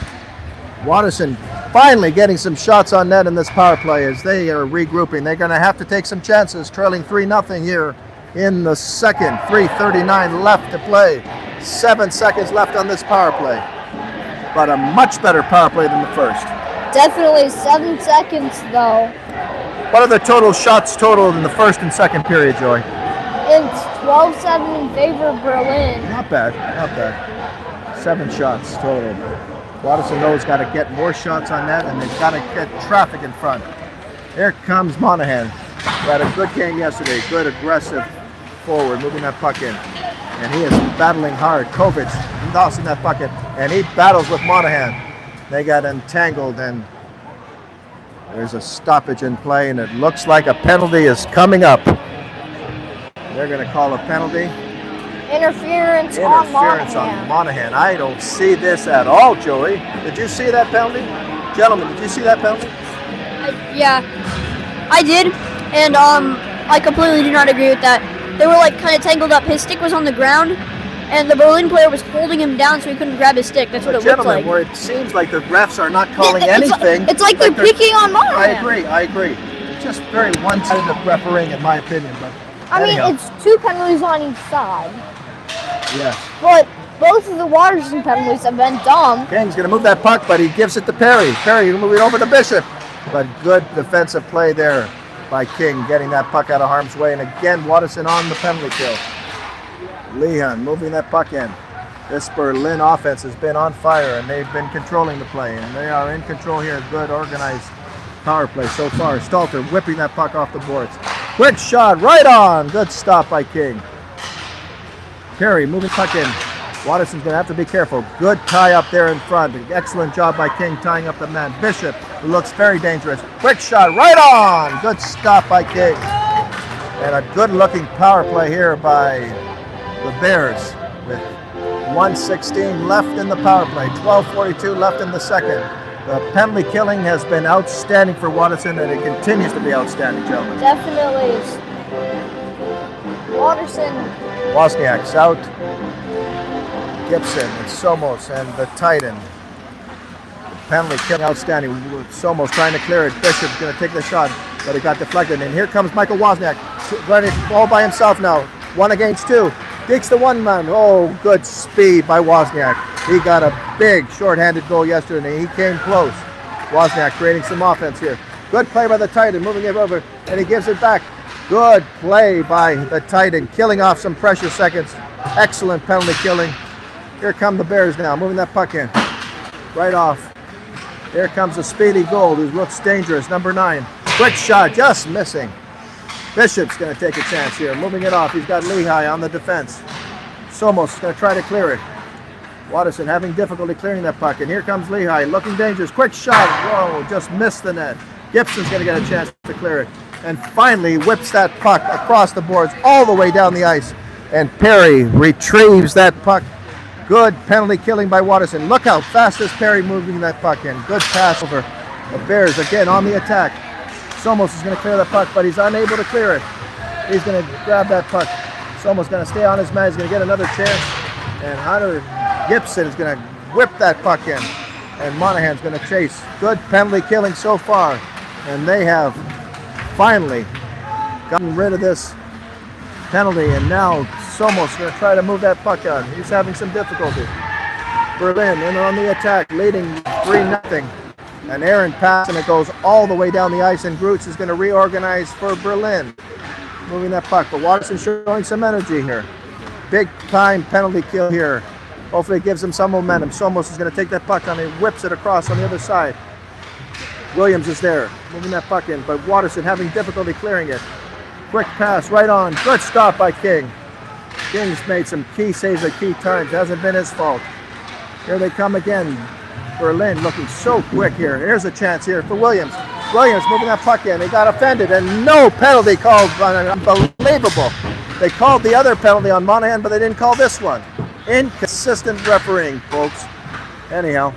Watterson finally getting some shots on net in this power play as they are regrouping. They're going to have to take some chances, trailing 3-0 here in the second. 3:39 left to play. 7 seconds left on this power play. But a much better power play than the first. Definitely 7 seconds though. What are the total shots totaled in the first and second period, Joey? It's 12-7 in favor of Berlin. Not bad, not bad. 7 shots total. Watterson knows got to get more shots on net, and they've got to get traffic in front. Here comes Monahan. Who had a good game yesterday. Good aggressive forward, moving that puck in. And he is battling hard. Kovic tossing that puck in. And he battles with Monahan. They got entangled, and there's a stoppage in play, and it looks like a penalty is coming up. They're going to call a penalty. Interference On Monahan. Monahan. I don't see this at all, Joey. Did you see that penalty? Gentlemen, did you see that penalty? Yeah, I did, and I completely do not agree with that. They were like kind of tangled up. His stick was on the ground, and the Berlin player was holding him down so he couldn't grab his stick. That's what it looked like. Where it seems like the refs are not calling Yeah, anything. It's like they're picking on Monahan. I agree. It's just very one-sided refereeing, in my opinion. But I mean, anyhow. it's 2 penalties on each side. Yes. But both of the Watterson penalties have been dumb. King's going to move that puck, but he gives it to Perry. Perry moving over to Bishop. But good defensive play there by King, getting that puck out of harm's way. And again, Watterson on the penalty kill. Leon moving that puck in. This Berlin offense has been on fire, and they've been controlling the play. And they are in control here. Good organized power play so far. Stalter whipping that puck off the boards. Quick shot right on. Good stop by King. Perry moving puck in. Watterson's going to have to be careful. Good tie up there in front. Excellent job by King tying up the man. Bishop, who looks very dangerous. Quick shot right on. Good stop by King. And a good looking power play here by the Bears with 1:16 left in the power play. 12:42 left in the second. The penalty killing has been outstanding for Watterson, and it continues to be outstanding, gentlemen. Definitely. Watterson. Wozniak's out. Gibson and Somos and the Titan. The penalty killing outstanding. Somos trying to clear it. Bishop's going to take the shot, but it got deflected. And here comes Michael Wozniak, running all by himself now. 1 against 2. Digs the one man. Oh, good speed by Wozniak. He got a big short-handed goal yesterday. He came close. Wozniak creating some offense here. Good play by the Titan, moving it over, and he gives it back. Good play by the Titan, killing off some pressure seconds. Excellent penalty killing. Here come the Bears now, moving that puck in. Right off. Here comes a speedy goal who looks dangerous, number 9. Quick shot, just missing. Bishop's going to take a chance here, moving it off. He's got Lehigh on the defense. Somos is going to try to clear it. Watterson having difficulty clearing that puck, and here comes Lehigh, looking dangerous. Quick shot, whoa, just missed the net. Gibson's going to get a chance to clear it, and finally whips that puck across the boards all the way down the ice, and Perry retrieves that puck. Good penalty killing by Watterson. Look how fast is Perry moving that puck in. Good pass over. The Bears again on the attack. Somos is going to clear the puck, but he's unable to clear it. He's going to grab that puck. Somos going to stay on his man. He's going to get another chance, and Hunter Gibson is going to whip that puck in, and Monahan's going to chase. Good penalty killing so far, and they have finally gotten rid of this penalty, and now Somos going to try to move that puck on. He's having some difficulty. Berlin in on the attack, leading 3-0. An errant pass, and it goes all the way down the ice, and Groots is going to reorganize for Berlin. Moving that puck, but Watterson showing some energy here. Big time penalty kill here. Hopefully it gives him some momentum. Somos is going to take that puck on, and he whips it across on the other side. Williams is there, moving that puck in, but Watterson having difficulty clearing it. Quick pass right on. Good stop by King. King's made some key saves at key times. Hasn't been his fault. Here they come again. Berlin looking so quick here. Here's a chance here for Williams. Williams moving that puck in. They got offended, and no penalty called. Unbelievable. They called the other penalty on Monahan, but they didn't call this one. Inconsistent refereeing, folks. Anyhow,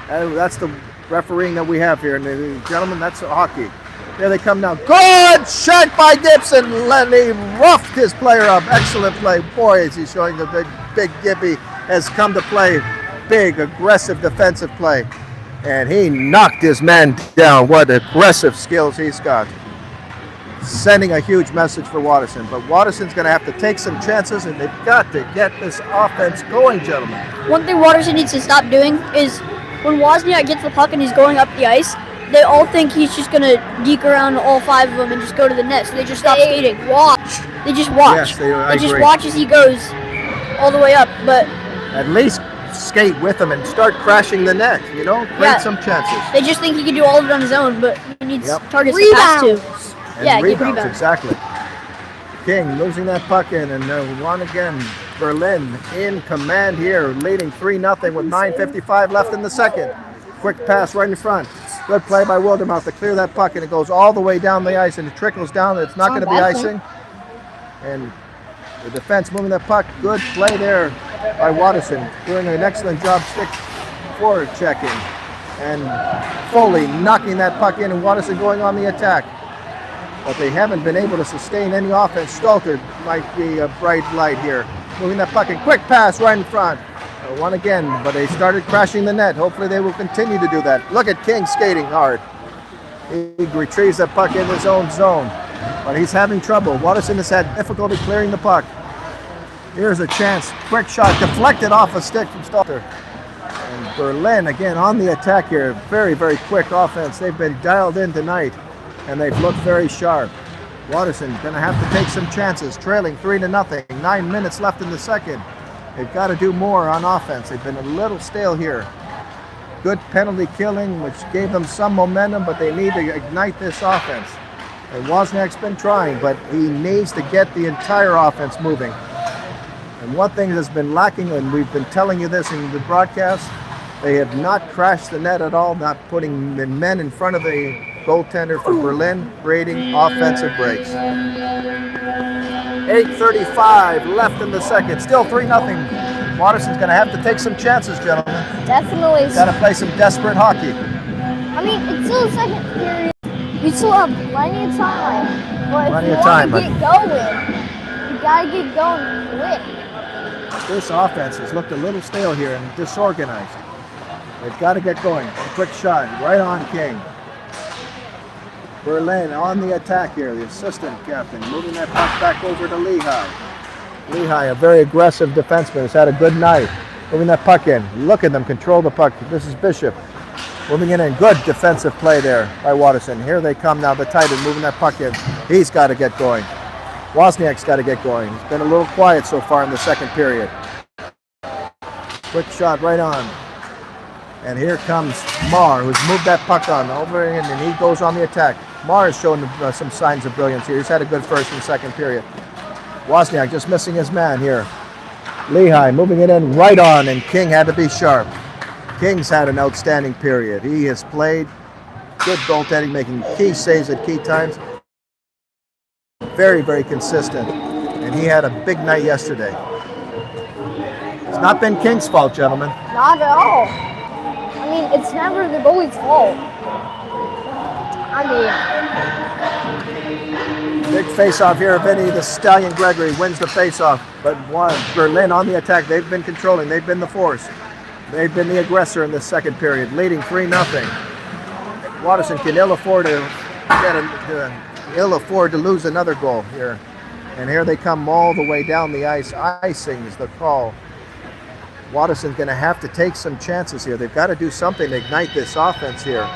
that's the refereeing that we have here. And gentlemen, that's hockey. Here they come now. Good shot by Gibson. Lenny roughed his player up. Excellent play. Boy, is he showing the big Gibby has come to play. Big, aggressive defensive play. And he knocked his man down. What aggressive skills he's got. Sending a huge message for Watterson. But Watterson's going to have to take some chances, and they've got to get this offense going, gentlemen. One thing Watterson needs to stop doing is when Wozniak gets the puck and he's going up the ice, they all think he's just going to geek around all 5 of them and just go to the net. So they just stop skating. They just watch. Yes, I just agree. watch as he goes all the way up. But at least skate with him and start crashing the net, you know, create Yeah. some chances. They just think he can do all of it on his own, but he needs Yep. targets to pass to. Rebounds. And Yeah, get rebounds, rebounds. exactly. King losing that puck in, and one again. Berlin in command here, leading 3-0 with 9:55 left in the second. Quick pass right in front. Good play by Wildermouth to clear that puck, and it goes all the way down the ice, and it trickles down. It's not going to be bad thing. icing. And the defense moving that puck. Good play there by Watterson, doing an excellent job stick forward checking. And Foley knocking that puck in, and Watterson going on the attack. But they haven't been able to sustain any offense. Stalter might be a bright light here. Moving that puck in, quick pass right in front. One again, but they started crashing the net. Hopefully they will continue to do that. Look at King skating hard. He retrieves that puck in his own zone, but he's having trouble. Watterson has had difficulty clearing the puck. Here's a chance. Quick shot deflected off a stick from Stalter. And Berlin again on the attack here. Very, very quick offense. They've been dialed in tonight, and they've looked very sharp. Watterson going to have to take some chances, trailing 3-0. 9 minutes left in the second. They've got to do more on offense. They've been a little stale here. Good penalty killing, which gave them some momentum, but they need to ignite this offense. And Wozniak's been trying, but he needs to get the entire offense moving. And one thing that's been lacking, and we've been telling you this in the broadcast, they have not crashed the net at all, not putting the men in front of the goaltender for Berlin, creating offensive breaks. 8:35 left in the second. Still 3-0. Watterson's going to have to take some chances, gentlemen. Definitely. Got to play some desperate hockey. I mean, it's still the second period. We still have plenty of time. But Plenty if you of time, want to get going, you got to get going quick. This offense has looked a little stale here and disorganized. They've got to get going. A quick shot right on King. Berlin on the attack here, the assistant captain, moving that puck back over to Lehigh. Lehigh, a very aggressive defenseman, has had a good night. Moving that puck in. Look at them control the puck. This is Bishop. Moving it in. Good defensive play there by Watterson. Here they come now, the Titan, moving that puck in. He's got to get going. Wozniak's got to get going. He's been a little quiet so far in the second period. Quick shot right on. And here comes Marr, who's moved that puck on over in, and he goes on the attack. Marr has shown some signs of brilliance here. He's had a good first and second period. Wozniak just missing his man here. Lehigh moving it in right on, and King had to be sharp. King's had an outstanding period. He has played good goaltending, making key saves at key times. Very, very consistent. And he had a big night yesterday. It's not been King's fault, gentlemen. Not at all. I mean, it's never the goalie's fault. I mean, Big face-off here. Vinny, the Stallion Gregory, wins the face-off. But Berlin on the attack. They've been controlling. They've been the force. They've been the aggressor in the second period, leading 3-0. Watterson can ill afford to lose another goal here. And here they come all the way down the ice. Icing is the call. Watterson's going to have to take some chances here. They've got to do something to ignite this offense here.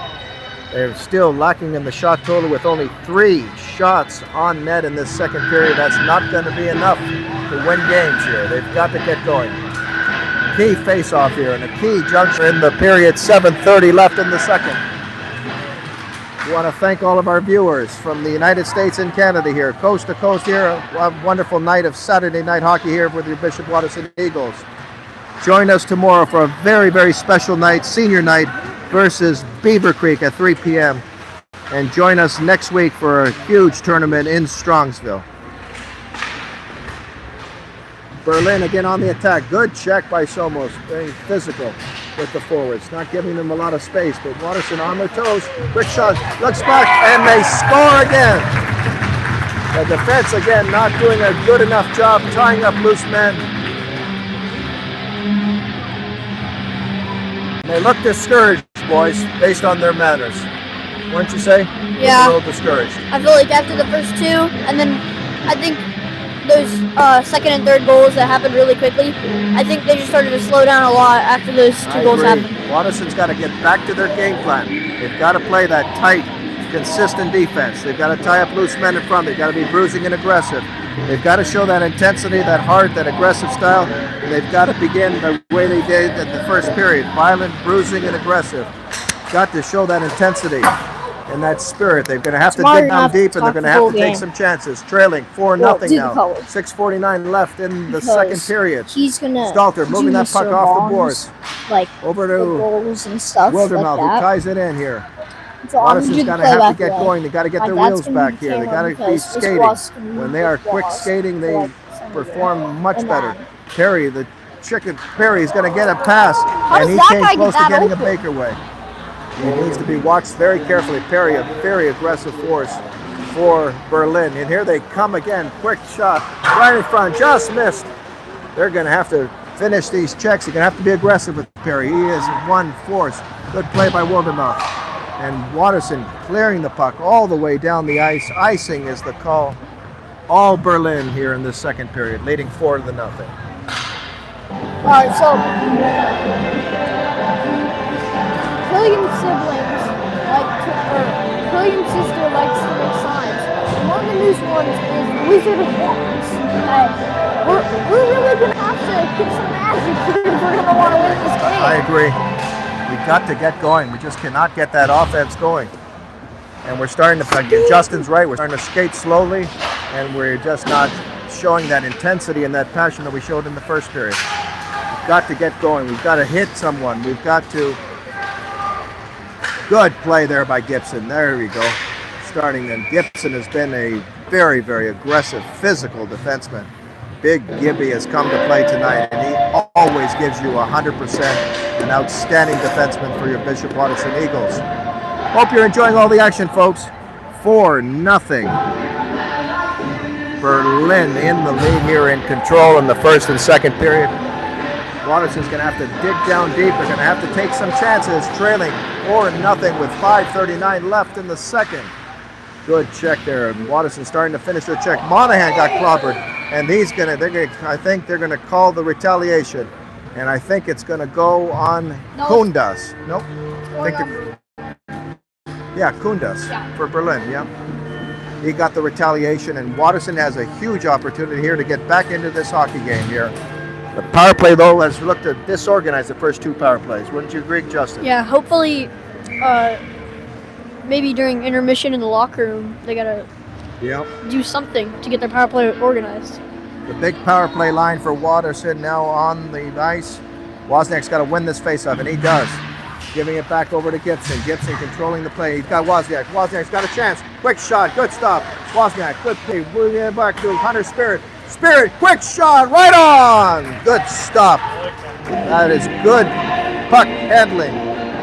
They're still lacking in the shot total with only 3 shots on net in this second period. That's not going to be enough to win games here. They've got to get going. Key face-off here and a key juncture in the period. 7:30 left in the second. We want to thank all of our viewers from the United States and Canada here, coast to coast here. A wonderful night of Saturday night hockey here with your Bishop Watterson Eagles. Join us tomorrow for a very, very special night, senior night, versus Beaver Creek at 3 p.m. And join us next week for a huge tournament in Strongsville. Berlin again on the attack. Good check by Somos. Very physical with the forwards. Not giving them a lot of space, but Watterson on their toes. Quick shot. Looks back, and they score again. The defense again not doing a good enough job tying up loose men. They look discouraged, boys, based on their manners. Wouldn't you say? Yeah. A little discouraged. I feel like after the first 2, and then I think those second and third goals that happened really quickly, I think they just started to slow down a lot after those 2 goals happened. Watterson's got to get back to their game plan. They've got to play that tight, consistent defense. They've got to tie up loose men in front. They've got to be bruising and aggressive. They've got to show that intensity, that heart, that aggressive style. And they've got to begin the way they did at the first period. Violent, bruising, and aggressive. Got to show that intensity and that spirit. They're going to have to dig down deep, and they're going to have to take some chances. Trailing 4-0 now. 6:49 left in the second period. He's gonna Stalter moving that puck off the boards. Like over to goals and stuff Wildermouth, like that. who ties it in here. So Watterson's going to have to get going. They got to get their wheels back here. They got to be skating. When they are quick skating, they perform much better. Perry, the chicken Perry, is going to get a pass, and he came close to getting a breakaway. He needs to be watched very carefully. Perry, a very aggressive force for Berlin. And here they come again. Quick shot right in front, just missed. They're going to have to finish these checks. They're going to have to be aggressive with Perry. He is one force. Good play by Wildermouth. And Watterson clearing the puck all the way down the ice. Icing is the call. All Berlin here in this second period, leading 4-0. All right, so Killian's siblings Killian's sister likes to make signs. And one of the newest ones is Wizard of Wands. We're really gonna have to get some magic here if we're gonna want to win this game. I agree. We've got to get going. We just cannot get that offense going. And we're starting to, Justin's right, we're starting to skate slowly, and we're just not showing that intensity and that passion that we showed in the first period. We've got to get going. We've got to hit someone. We've got to. Good play there by Gibson. There we go. Starting, and Gibson has been a very, very aggressive, physical defenseman. Big Gibby has come to play tonight, and he always gives you 100%. An outstanding defenseman for your Bishop Watterson Eagles. Hope you're enjoying all the action, folks. 4-0. Berlin in the lead here, in control in the first and second period. Watterson's going to have to dig down deep. They're going to have to take some chances, trailing 4-0 with 5:39 left in the second. Good check there, and Watterson starting to finish their check. Monahan got clobbered, and I think they're going to call the retaliation, and I think it's going to go on Kundas. Nope. Kundas for Berlin. Yeah. He got the retaliation, and Watterson has a huge opportunity here to get back into this hockey game here. The power play, though, has looked to disorganize the first two power plays. Wouldn't you agree, Justin? Yeah, hopefully, maybe during intermission in the locker room, they gotta do something to get their power play organized. The big power play line for Watterson now on the ice. Wozniak's got to win this faceoff, and he does. Giving it back over to Gibson. Gibson controlling the play. He's got Wozniak. Wozniak's got a chance. Quick shot. Good stop. Wozniak, good play. Moving it back to Hunter Spirit. Spirit, quick shot. Right on. Good stop. That is good puck handling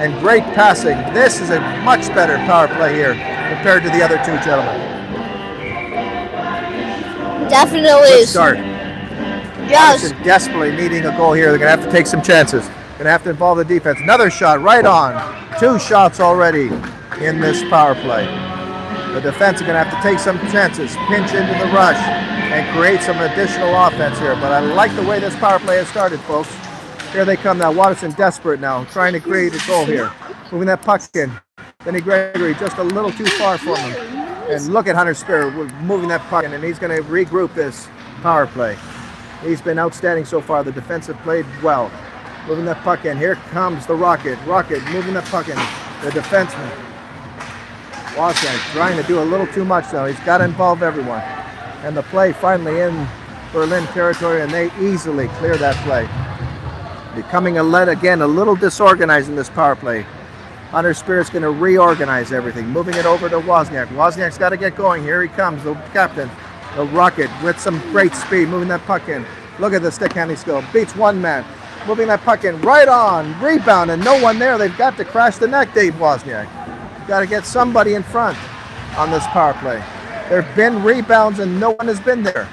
and great passing. This is a much better power play here compared to the other two gentlemen. Definitely Good is. start. Yes. Watterson desperately needing a goal here. They're going to have to take some chances. Going to have to involve the defense. Another shot right on. 2 shots already in this power play. The defense are going to have to take some chances, pinch into the rush, and create some additional offense here. But I like the way this power play has started, folks. Here they come now. Watterson desperate now, trying to create a goal here. Moving that puck in. Benny Gregory just a little too far for him. And look at Hunter Spirit moving that puck in, and he's going to regroup this power play. He's been outstanding so far. The defense have played well. Moving that puck in. Here comes the Rocket. Rocket moving that puck in. The defenseman. Wozniak trying to do a little too much though. He's got to involve everyone. And the play finally in Berlin territory, and they easily clear that play. Becoming a little disorganized in this power play. Hunter Spirit's going to reorganize everything. Moving it over to Wozniak. Wozniak's got to get going. Here he comes, the captain. The Rocket with some great speed. Moving that puck in. Look at the stick handling skill. Beats one man. Moving that puck in right on, rebound, and no one there. They've got to crash the net, Dave Wozniak. You've got to get somebody in front on this power play. There have been rebounds, and no one has been there.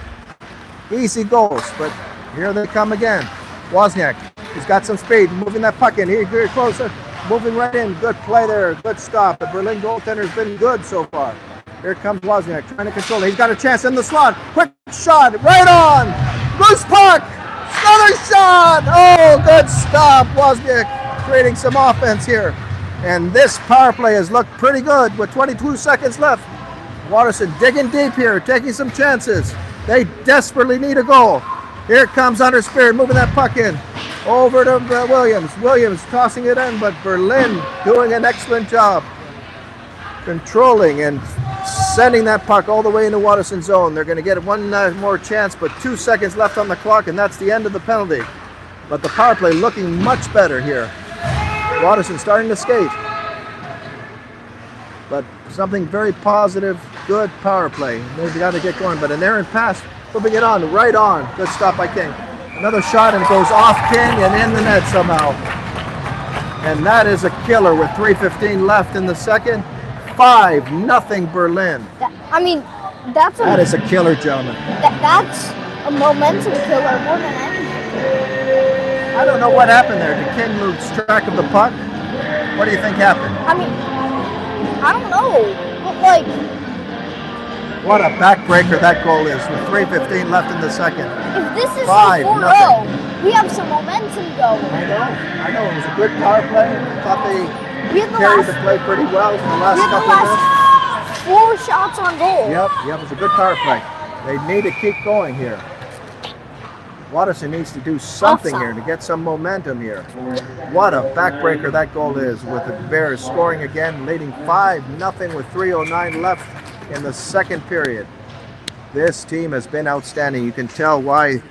Easy goals, but here they come again. Wozniak, he's got some speed, moving that puck in. Here, closer, moving right in. Good play there, good stop. The Berlin goaltender's been good so far. Here comes Wozniak, trying to control it. He's got a chance in the slot. Quick shot, right on. Loose puck. Another shot! Oh, good stop. Wozniak creating some offense here. And this power play has looked pretty good with 22 seconds left. Watterson digging deep here, taking some chances. They desperately need a goal. Here comes Hunter Spirit moving that puck in. Over to Williams. Williams tossing it in, but Berlin doing an excellent job controlling and sending that puck all the way into Watterson zone. They're going to get one more chance, but 2 seconds left on the clock, and that's the end of the penalty. But the power play looking much better here. Watterson starting to skate. But something very positive, good power play. They've got to get going, but an errant pass, moving it on, right on. Good stop by King. Another shot and it goes off King and in the net somehow. And that is a killer with 3:15 left in the second. 5-0 Berlin. That is a killer, gentlemen. That's a momentum killer more than anything. I don't know what happened there. Did King lose track of the puck? What do you think happened? I don't know, but like... What a backbreaker that goal is with 3:15 left in the second. If this is 5-0. 4-0, we have some momentum going. I know. It was a good power play. I thought they carried the play pretty well in the last couple of minutes. 4 shots on goal. Yep, it was a good power play. They need to keep going here. Watterson needs to do something here to get some momentum here. What a backbreaker that goal is, with the Bears scoring again, leading 5-0 with 3:09 left in the second period. This team has been outstanding. You can tell why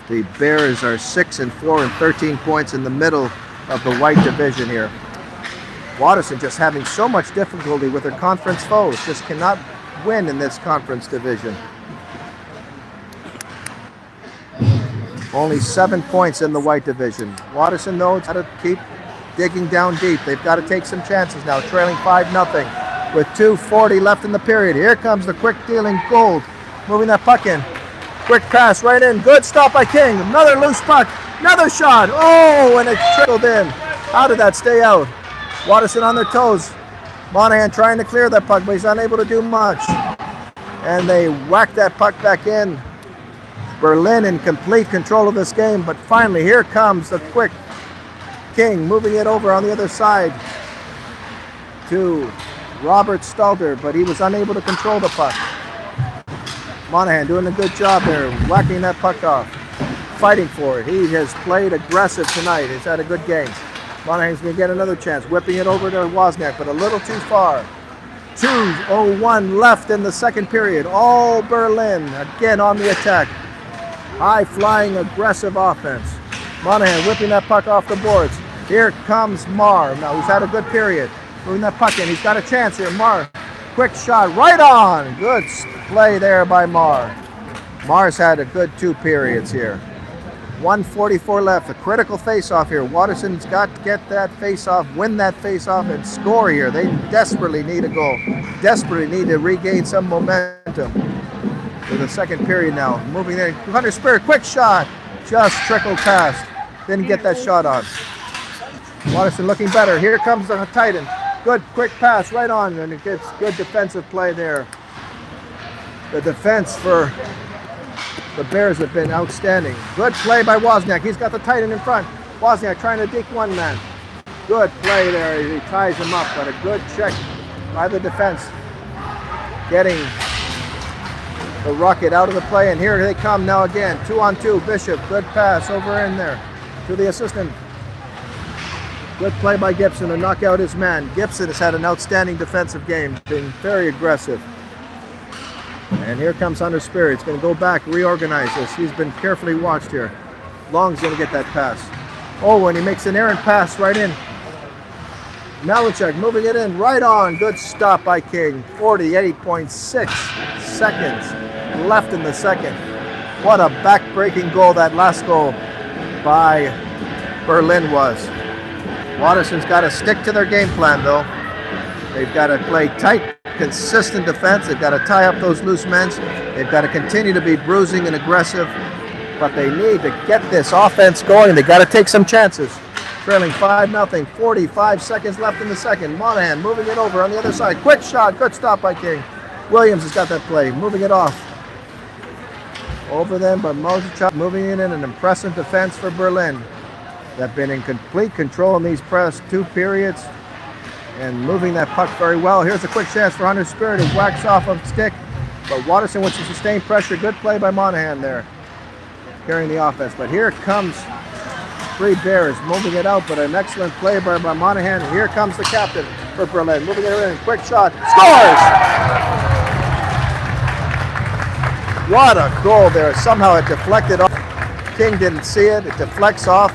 the Bears are 6-4 and 13 points in the middle of the white division here. Watterson just having so much difficulty with their conference foes, just cannot win in this conference division. Only 7 points in the white division. Watterson knows how to keep digging down deep. They've got to take some chances now, trailing 5-0 with 2:40 left in the period. Here comes the quick dealing Gold, moving that puck in. Quick pass right in. Good stop by King. Another loose puck. Another shot. Oh, and it trickled in. How did that stay out? Watterson on their toes. Monahan trying to clear that puck, but he's unable to do much. And they whack that puck back in. Berlin in complete control of this game, but finally here comes the quick King moving it over on the other side to Robert Stalder, but he was unable to control the puck. Monahan doing a good job there, whacking that puck off, fighting for it. He has played aggressive tonight. He's had a good game. Monahan's going to get another chance, whipping it over to Wozniak, but a little too far. 2:01 left in the second period. All Berlin again on the attack. High-flying, aggressive offense. Monahan whipping that puck off the boards. Here comes Marr. Now, he's had a good period. Moving that puck in. He's got a chance here. Marr, quick shot, right on. Good play there by Marr. Marr's had a good 2 periods here. 1:44 left. A critical face-off here. Watterson's got to get that face-off, win that face-off, and score here. They desperately need a goal. Desperately need to regain some momentum. For the second period now. Moving there. Hunter Spirit, quick shot. Just trickled past. Didn't get that shot on. Watterson looking better. Here comes the Titan. Good quick pass right on, and it gets good defensive play there. The defense for the Bears have been outstanding. Good play by Wozniak. He's got the Titan in front. Wozniak trying to deke one man. Good play there. He ties him up, but a good check by the defense. Getting the Rocket out of the play, and here they come now again. 2-on-2. Bishop, good pass over in there to the assistant. Good play by Gibson to knock out his man. Gibson has had an outstanding defensive game, being very aggressive. And here comes Hunter Spirit. He's going to go back, reorganize this. He's been carefully watched here. Long's going to get that pass. Oh, and he makes an errant pass right in. Malachek moving it in, right on. Good stop by King. 48.6 seconds left in the second. What a back-breaking goal that last goal by Berlin was. Watterson's got to stick to their game plan, though. They've got to play tight, consistent defense. They've got to tie up those loose men. They've got to continue to be bruising and aggressive. But they need to get this offense going. They've got to take some chances. Trailing 5-0. 45 seconds left in the second. Monahan moving it over on the other side. Quick shot. Good stop by King. Williams has got that play. Moving it off. Over them, but Mojicek moving in an impressive defense for Berlin. They've been in complete control in these first 2 periods. and moving that puck very well. Here's a quick chance for Hunter Spirit, who whacks off of stick, but Watterson wants to sustain pressure. Good play by Monahan there, carrying the offense. But here comes Three Bears moving it out, but an excellent play by Monahan. Here comes the captain for Berlin, moving it in, quick shot, scores! What a goal there. Somehow it deflected off. King didn't see it. It deflects off,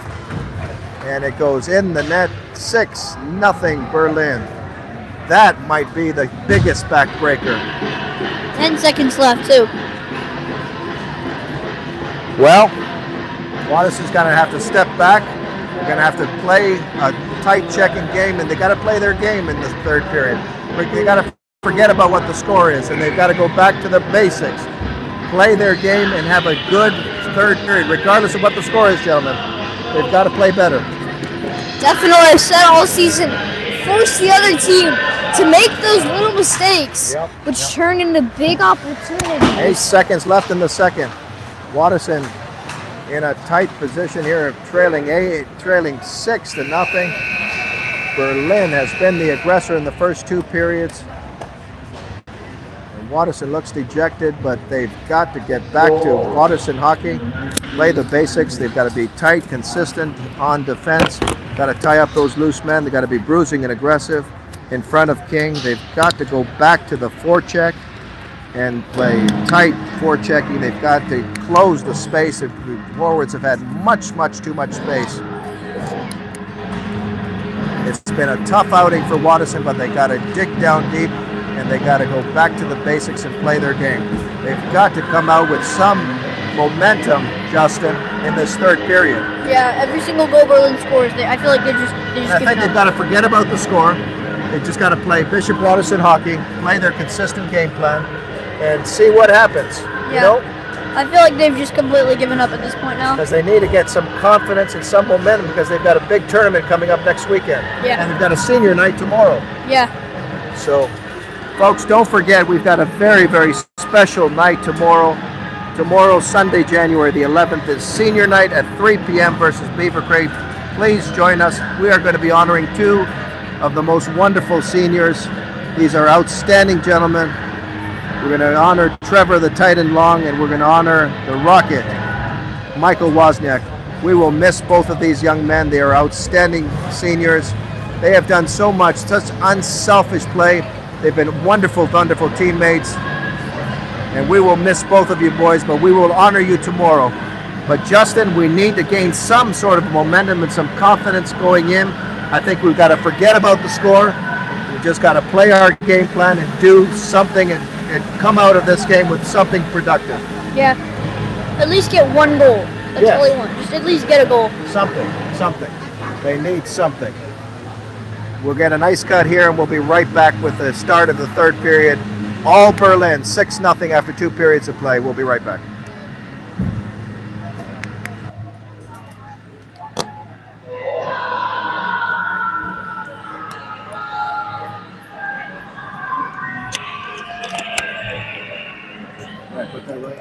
and it goes in the net. 6-0 Berlin. That might be the biggest backbreaker. 10 seconds left, too. Well, Watterson's going to have to step back. They're going to have to play a tight checking game, and they got to play their game in the third period. They got to forget about what the score is, and they've got to go back to the basics. Play their game and have a good third period, regardless of what the score is, gentlemen. They've got to play better. Definitely, I've said all season, force the other team to make those little mistakes, which turn into big opportunities. 8 seconds left in the second. Watterson in a tight position here, trailing 6-0. Berlin has been the aggressor in the first 2 periods. And Watterson looks dejected, but they've got to get back to Watterson Hockey. Play the basics. They've got to be tight, consistent on defense. Got to tie up those loose men. They've got to be bruising and aggressive in front of King. They've got to go back to the forecheck and play tight forechecking. They've got to close the space. The forwards have had much too much space. It's been a tough outing for Watterson, but they got to dig down deep, and they got to go back to the basics and play their game. They've got to come out with some momentum, Justin, in this third period. Yeah, every single goal Berlin scores, I feel like they just I think they've got to forget about the score. They've just got to play Bishop Watterson Hockey, play their consistent game plan, and see what happens. Yeah. You know? I feel like they've just completely given up at this point now. Because they need to get some confidence and some momentum, because they've got a big tournament coming up next weekend. Yeah. And they've got a senior night tomorrow. Yeah. So, folks, don't forget, we've got a very special night tomorrow. Tomorrow, Sunday, January the 11th, is senior night at 3 p.m. versus Beaver Creek. Please join us. We are going to be honoring 2 of the most wonderful seniors. These are outstanding gentlemen. We're going to honor Trevor the Titan Long, and we're going to honor the Rocket, Michael Wozniak. We will miss both of these young men. They are outstanding seniors. They have done so much, such unselfish play. They've been wonderful teammates. And we will miss both of you boys, but we will honor you tomorrow. But Justin, we need to gain some sort of momentum and some confidence going in. I think we've got to forget about the score. We just got to play our game plan and do something and come out of this game with something productive. Yeah. At least get 1 goal. That's all they want. Just at least get a goal. Something. They need something. We'll get a nice cut here, and we'll be right back with the start of the third period. All Berlin, 6-0 after 2 periods of play. We'll be right back. Put that right.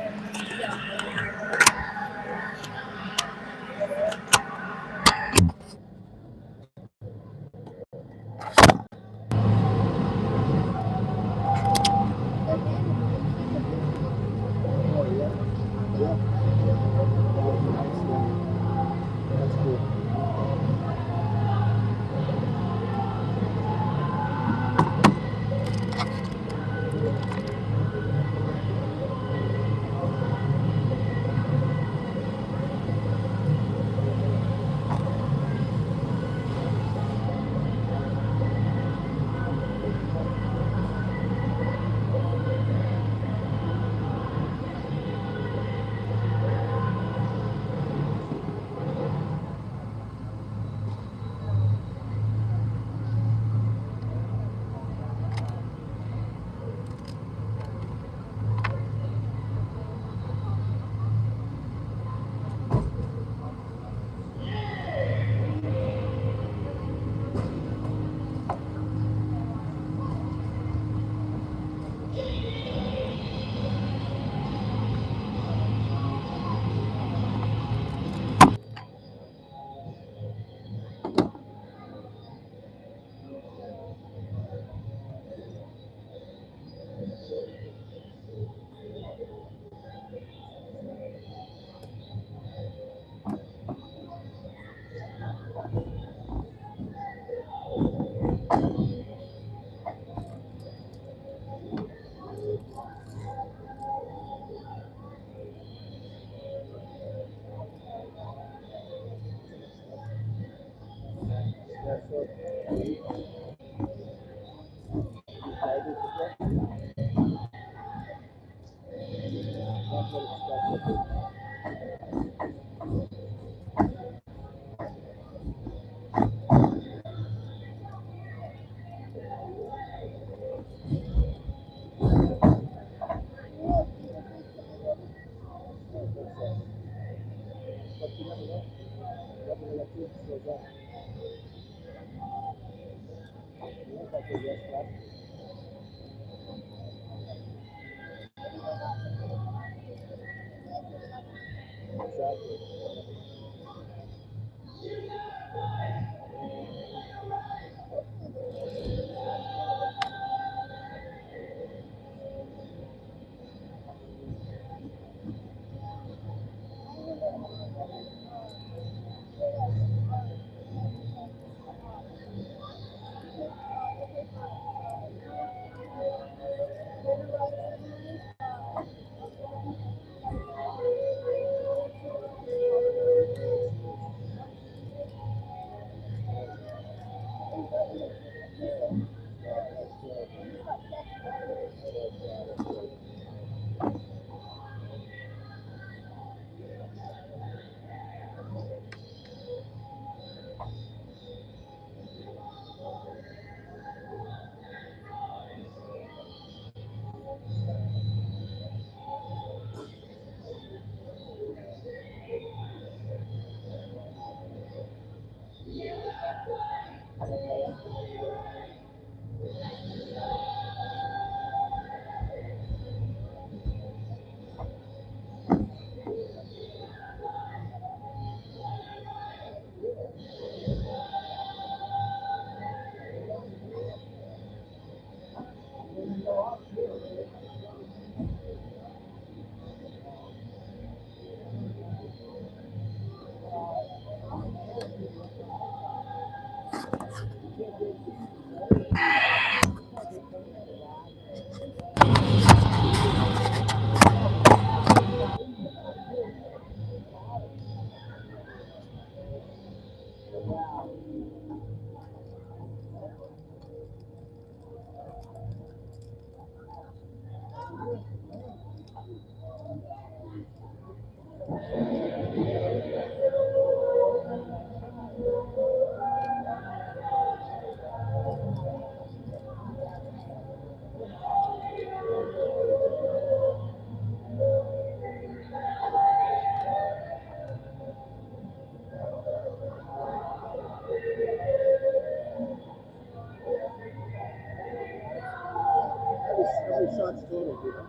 Every shot's total, you know?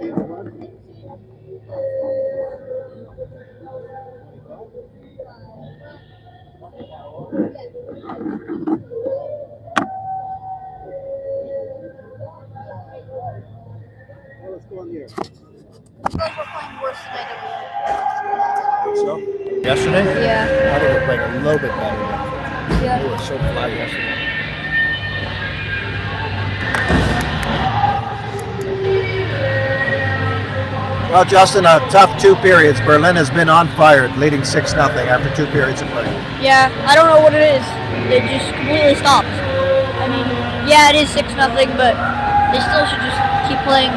Either one. Well, let's go on the air. We're playing worse tonight than we So, yesterday? were. Yeah. I think we're playing a little bit better. Yeah. We were so flat yesterday. Well, Justin, a tough 2 periods. Berlin has been on fire, leading 6-0 after 2 periods of play. Yeah, I don't know what it is. It just completely stopped. I mean, yeah, it is 6-0, but they still should just keep playing.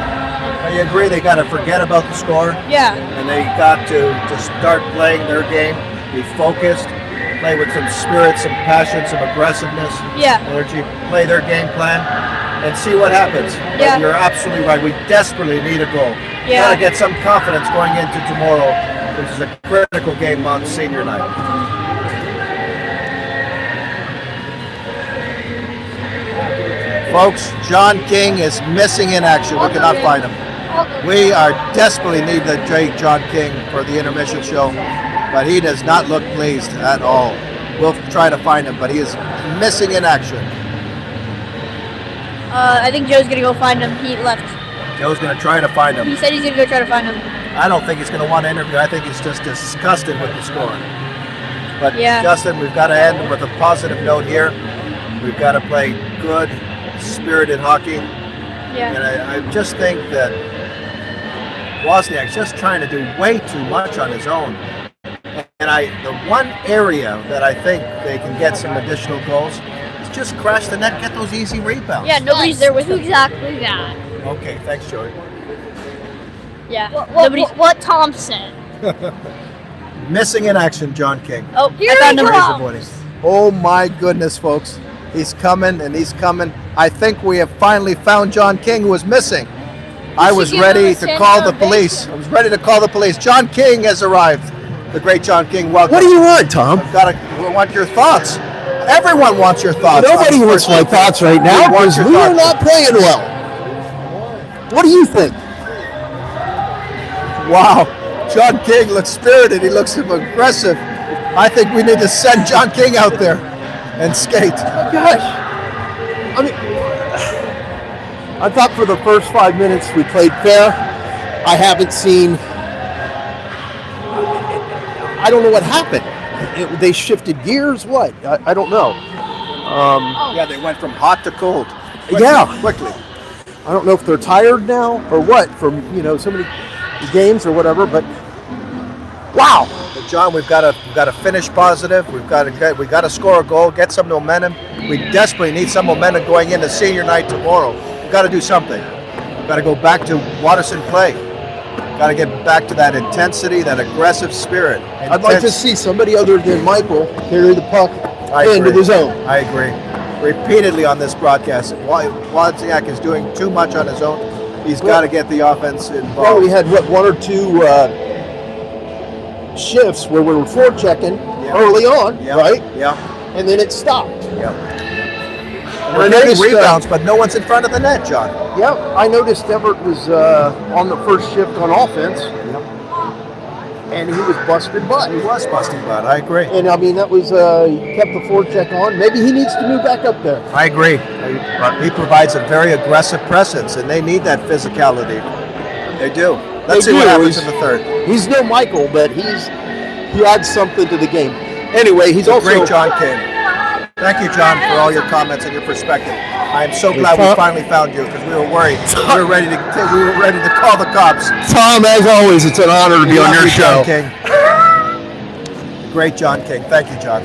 Well, you agree they got to forget about the score? Yeah. And they got to start playing their game, be focused, play with some spirit, some passion, some aggressiveness, Yeah. energy, play their game plan, and see what happens. But Yeah. you're absolutely right. We desperately need a goal. Yeah. Got to get some confidence going into tomorrow, which is a critical game on senior night. Folks, John King is missing in action. We cannot find him. We are desperately need the John King for the intermission show, but he does not look pleased at all. We'll try to find him, but he is missing in action. I think Joe's gonna go find him. He left. Joe's going to try to find him. He said he's gonna go try to find him. I don't think he's going to want to interview. I think he's just disgusted with the score. But Yeah. Justin, we've got to end with a positive note here. We've got to play good, spirited hockey. Yeah. And I just think that Wozniak's just trying to do way too much on his own. the one area that I think they can get some additional goals is just crash the net, get those easy rebounds. Yeah, nobody's there with them. exactly that. Okay, thanks, Joey. Yeah, What Tom said. Missing in action, John King. Oh, Here I he found him. comes. Oh my goodness, folks. He's coming and he's coming. I think we have finally found John King, who was missing. I was give ready him a to standing call the ovation. police. I was ready to call the police. John King has arrived. The great John King, welcome. What do you want, Tom? We want your thoughts. Everyone wants your thoughts. Nobody wants my thoughts right now We want because your we are thoughts. not playing well. What do you think? Wow. John King looks spirited. He looks aggressive. I think we need to send John King out there and skate. Gosh, I mean, I thought for the first 5 minutes we played fair. I haven't seen. I don't know what happened. They shifted gears. What? I don't know. Yeah, they went from hot to cold. Quickly. I don't know if they're tired now or what from so many games or whatever. But wow. But John, we've got to finish positive. We've got to score a goal, get some momentum. We desperately need some momentum going into senior night tomorrow. We've got to do something. We've got to go back to Watterson play. Got to get back to that intensity, that aggressive spirit. I'd like to see somebody other than Michael carry the puck into agree. the zone. I agree. Repeatedly on this broadcast, Wozniak is doing too much on his own. He's got to get the offense involved. Well, we had one or two shifts where we were forechecking early on, right? Yeah. And then it stopped. Yeah. And We're I getting noticed, rebounds, but no one's in front of the net, John. Yeah, I noticed Everett was on the first shift on offense, and he was busted butt. He was busting butt. I agree. And I mean, that was he kept the forecheck on. Maybe he needs to move back up there. I agree. He provides a very aggressive presence, and they need that physicality. They do. Let's see what happens in the third. He's no Michael, but he adds something to the game. Anyway, he's also Great John King. Thank you, John, for all your comments and your perspective. I am so glad we finally found you because we were worried. We were ready to call the cops. Tom, as always, it's an honor to be on your show. John King. Great John King. Thank you, John.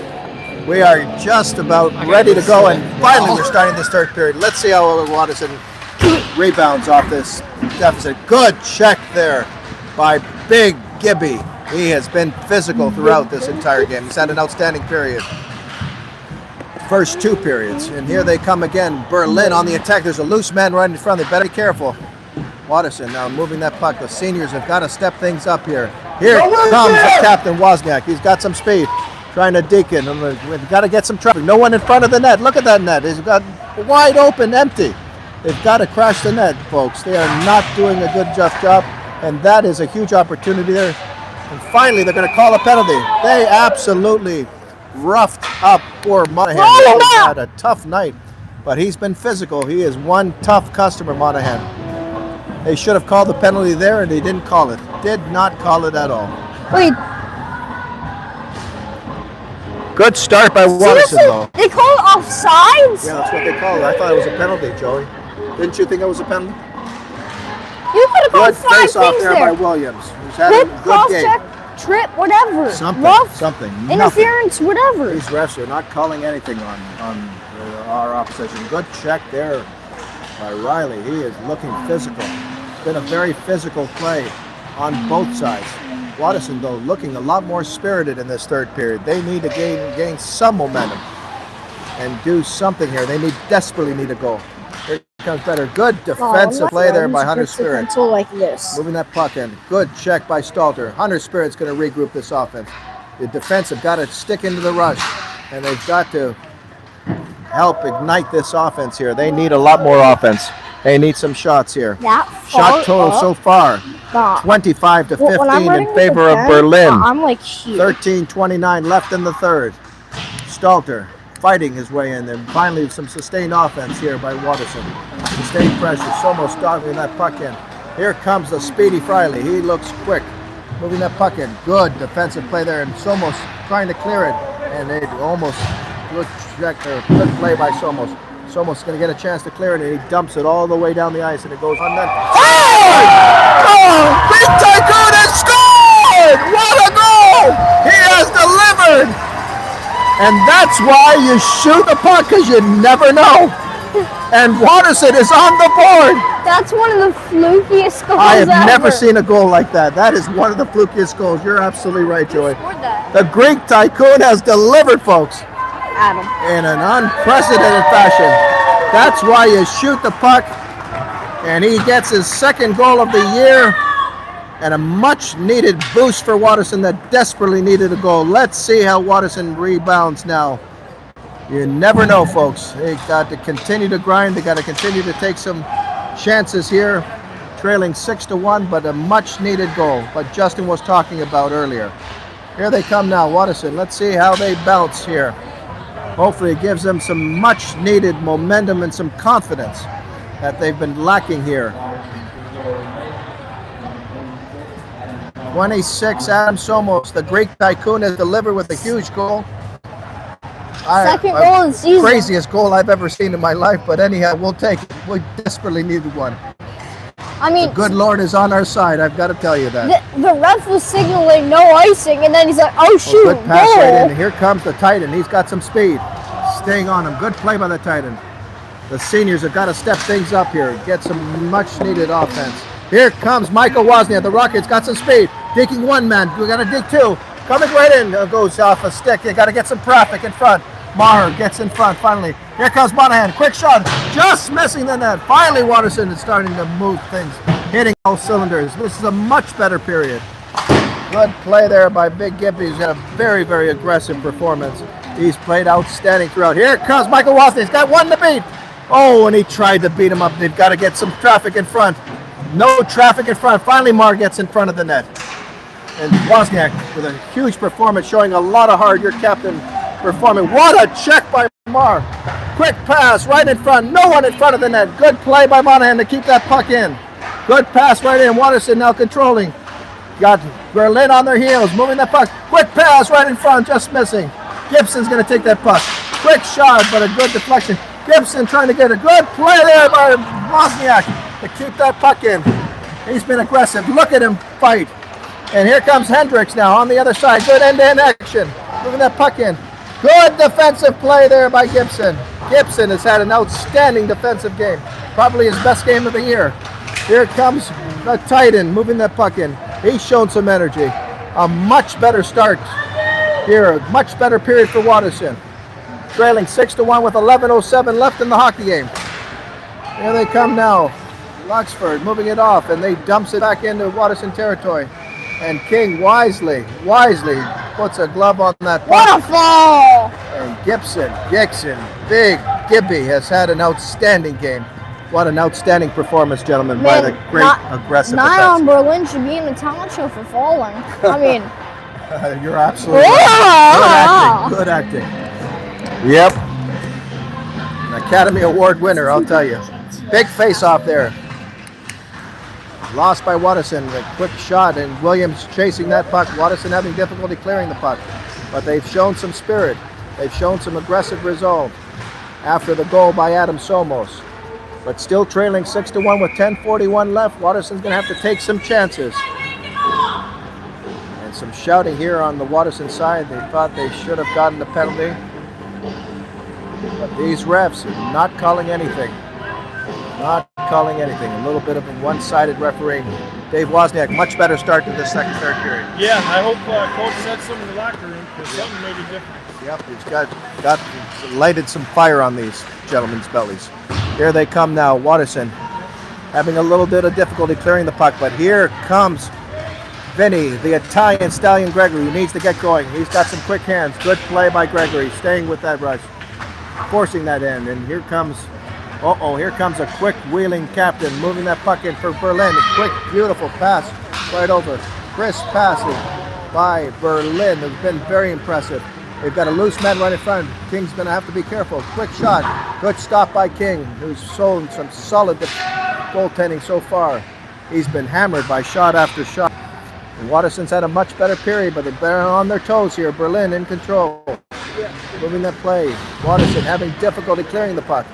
We are just about ready to go, and finally we're starting this third period. Let's see how Watterson rebounds off this deficit. Good check there by Big Gibby. He has been physical throughout this entire game. He's had an outstanding period. First two periods, and here they come again. Berlin on the attack. There's a loose man right in front. They better be careful. Watterson now moving that puck. The seniors have got to step things up here. Here comes the captain Wozniak. He's got some speed, trying to deke in. We've got to get some traffic. No one in front of the net. Look at that net. It's got wide open, empty. They've got to crash the net, folks. They are not doing a good enough job, and that is a huge opportunity there. And finally, they're going to call a penalty. They absolutely roughed up poor Monahan. He's had a tough night, but he's been physical. He is one tough customer, Monahan. They should have called the penalty there, and they didn't call it. Did not call it at all. Wait, Good start by Watterson, though. they call it offsides? Yeah, that's what they call it. I thought it was a penalty, Joey. Didn't you think it was a penalty? You could have Good called 5 face-off things there by there. Williams. He's had Hit, a good cross game. check, trip, whatever. Something. Interference, whatever. These refs are not calling anything on our opposition. Good check there by Riley. He is looking physical. It's been a very physical play on both sides. Watterson, though, looking a lot more spirited in this third period. They need to gain some momentum and do something here. They desperately need a goal. Here comes better. Good defensive play there by Hunter Spirit. Like this. Moving that puck in. Good check by Stalter. Hunter Spirit's going to regroup this offense. The defense have got to stick into the rush, and they've got to help ignite this offense here. They need a lot more offense. They need some shots here. Shot total so far, 25 to 15 in favor of Berlin. I'm like here. 13-29 left in the third. Stalter fighting his way in, and finally some sustained offense here by Watterson. Sustained pressure, Somos dogging that puck in. Here comes the speedy Friley. He looks quick, moving that puck in. Good defensive play there, and Somos trying to clear it, and it almost good play by Somos. Somos going to get a chance to clear it, and he dumps it all the way down the ice, and it goes on net. Oh! Big Tycoon has scored! What a goal! He has And that's why you shoot the puck, because you never know. And Watterson is on the board. That's one of the flukiest goals I have ever. never seen a goal like that. That is one of the flukiest goals. You're absolutely right, Joey. Scored that. The Greek Tycoon has delivered, folks, Adam. in an unprecedented fashion. That's why you shoot the puck. And he gets his second goal of the year. And a much needed boost for Watterson that desperately needed a goal. Let's see how Watterson rebounds now. You never know, folks. They got to continue to grind. They got to continue to take some chances here. Trailing 6-1, but a much needed goal. What Justin was talking about earlier. Here they come now, Watterson. Let's see how they bounce here. Hopefully it gives them some much needed momentum and some confidence that they've been lacking here. 26, Adam Somos. The Greek Tycoon has delivered with a huge goal. Second goal of the season. Craziest goal I've ever seen in my life, but anyhow, we'll take it. We desperately needed one. I mean, The good Lord is on our side, I've got to tell you that. the ref was signaling no icing, and then he's like, oh shoot, Good pass goal. right in. Here comes the Titan. He's got some speed. Staying on him. Good play by the Titan. The seniors have got to step things up here. Get some much needed offense. Here comes Michael Wozniak. The Rockets got some speed. Digging one man. We got to dig two. Coming right in. Goes off a stick. You got to get some traffic in front. Maher gets in front finally. Here comes Monahan. Quick shot. Just missing the net. Finally, Watterson is starting to move things. Hitting all cylinders. This is a much better period. Good play there by Big Gippy. He's had a very, very aggressive performance. He's played outstanding throughout. Here comes Michael Wozniak. He's got one to beat. Oh, and he tried to beat him up. They've got to get some traffic in front. No traffic in front. Finally, Maher gets in front of the net. And Wozniak with a huge performance, showing a lot of heart. Your captain performing. What a check by Maher. Quick pass right in front. No one in front of the net. Good play by Monahan to keep that puck in. Good pass right in. Watterson now controlling. Got Berlin on their heels, moving that puck. Quick pass right in front, just missing. Gibson's going to take that puck. Quick shot, but a good deflection. Gibson trying to get a good play there by Wozniak to keep that puck in. He's been aggressive. Look at him fight. And here comes Hendricks now on the other side. Good end-to-end action. Moving that puck in. Good defensive play there by Gibson. Gibson has had an outstanding defensive game. Probably his best game of the year. Here comes the Titan moving that puck in. He's shown some energy. A much better start here. A much better period for Watterson. Trailing 6-1 with 11:07 left in the hockey game. Here they come now. Luxford moving it off, and they dumps it back into Watterson territory. And King wisely puts a glove on that puck. What a fall! And Gibson, Big Gibby has had an outstanding game. What an outstanding performance, gentlemen, by the great aggressive Niall Berlin should be in the talent show for falling. I mean, you're absolutely right. Good acting. Yep. An Academy Award winner, I'll tell you. Big face-off there. Lost by Watterson. A quick shot, and Williams chasing that puck. Watterson having difficulty clearing the puck. But they've shown some spirit. They've shown some aggressive resolve after the goal by Adam Somos. But still trailing 6-1 with 10:41 left. Watterson's going to have to take some chances. And some shouting here on the Watterson side. They thought they should have gotten the penalty. But these refs are not calling anything. Not calling anything. A little bit of a one-sided refereeing. Dave Wozniak, much better start to the third period. Yeah, I hope Coach said something in the locker room, because something may be different. Yep, he's got lighted some fire on these gentlemen's bellies. Here they come now. Watterson having a little bit of difficulty clearing the puck, but here comes Vinny, the Italian stallion Gregory, who needs to get going. He's got some quick hands. Good play by Gregory, staying with that rush, forcing that in. And here comes a quick wheeling captain, moving that puck in for Berlin. A quick, beautiful pass right over. Crisp passing by Berlin has been very impressive. They've got a loose man right in front. King's going to have to be careful. Quick shot. Good stop by King, who's shown some solid goaltending so far. He's been hammered by shot after shot. And Watterson's had a much better period, but they're on their toes here. Berlin in control. Moving that play. Watterson having difficulty clearing the puck.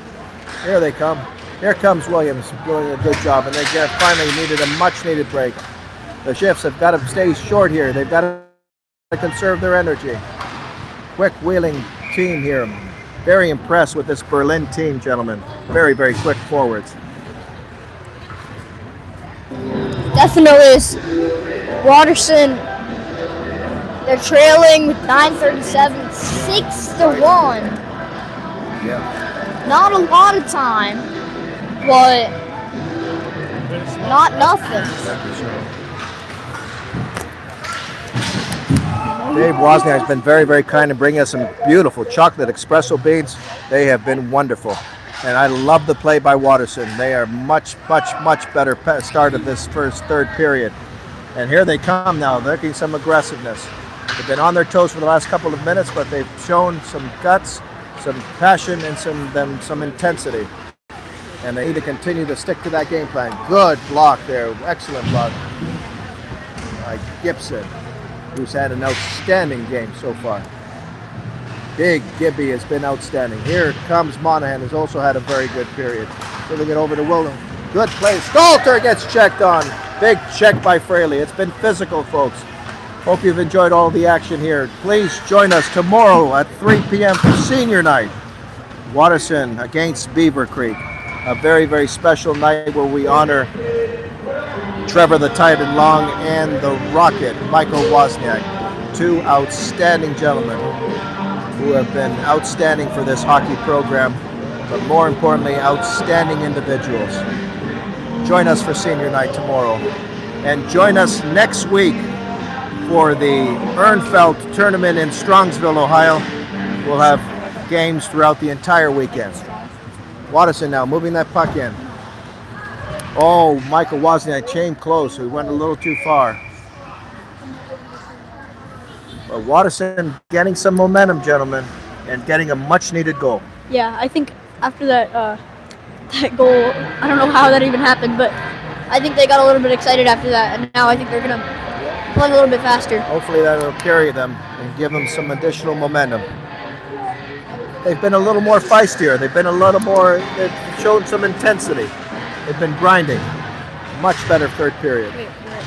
Here they come. Here comes Williams doing a good job, and they finally needed a much-needed break. The Shifts have got to stay short here. They've got to conserve their energy. Quick wheeling team here. Very impressed with this Berlin team, gentlemen. Very, very quick forwards. Definitely is. Watterson, they're trailing with 9:37, 6-1. Yeah. Not a lot of time, but not nothing. Dave Wozniak has been very, very kind in bringing us some beautiful chocolate espresso beans. They have been wonderful. And I love the play by Watterson. They are much, much, much better start of this third period. And here they come now, looking some aggressiveness. They've been on their toes for the last couple of minutes, but they've shown some guts, some passion, and some intensity. And they need to continue to stick to that game plan. Good block there, excellent block by Gibson, who's had an outstanding game so far. Big Gibby has been outstanding. Here comes Monahan, who's also had a very good period. Giving it over to William. Good play. Stalter gets checked on. Big check by Fraley. It's been physical, folks. Hope you've enjoyed all the action here. Please join us tomorrow at 3 p.m. for senior night. Watterson against Beaver Creek. A very, very special night where we honor Trevor the Titan Long and the Rocket, Michael Wozniak. Two outstanding gentlemen who have been outstanding for this hockey program, but more importantly, outstanding individuals. Join us for senior night tomorrow. And join us next week for the Ehrenfeld tournament in Strongsville, Ohio. We'll have games throughout the entire weekend. Watterson now moving that puck in. Oh, Michael Wozniak came close. He went a little too far. But Watterson getting some momentum, gentlemen, and getting a much-needed goal. Yeah, I think after that that goal, I don't know how that even happened, but I think they got a little bit excited after that, and now I think they're gonna play a little bit faster. Hopefully that will carry them and give them some additional momentum. They've been a little more feistier. They've been a little more. They've shown some intensity. They've been grinding. Much better third period.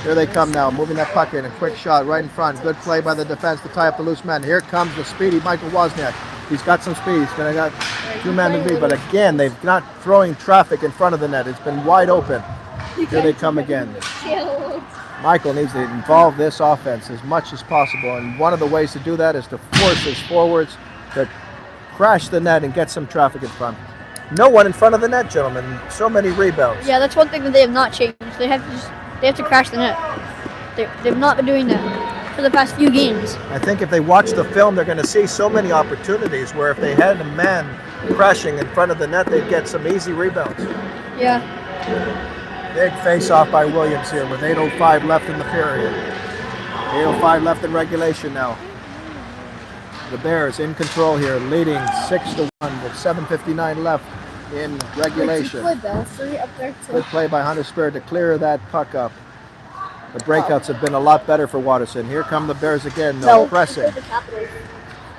Here they come now, moving that puck in. A quick shot right in front. Good play by the defense to tie up the loose man. Here comes the speedy Michael Wozniak. He's got some speed. He's gonna got two men to beat, but again, they've not throwing traffic in front of the net. It's been wide open. Here they come again. Michael needs to involve this offense as much as possible, and one of the ways to do that is to force his forwards to crash the net and get some traffic in front. No one in front of the net, gentlemen. So many rebounds. Yeah, that's one thing that they have not changed. They have to crash the net. They've not been doing that for the past few games. I think if they watch the film, they're going to see so many opportunities where if they had a man crashing in front of the net, they'd get some easy rebounds. Yeah. Big face-off by Williams here with 8:05 left in the period. 8:05 left in regulation now. The Bears in control here, leading 6-1 with 7:59 left in regulation. Good play by Hunter Spirit to clear that puck up. The breakouts have been a lot better for Watterson. Here come the Bears again, though, pressing.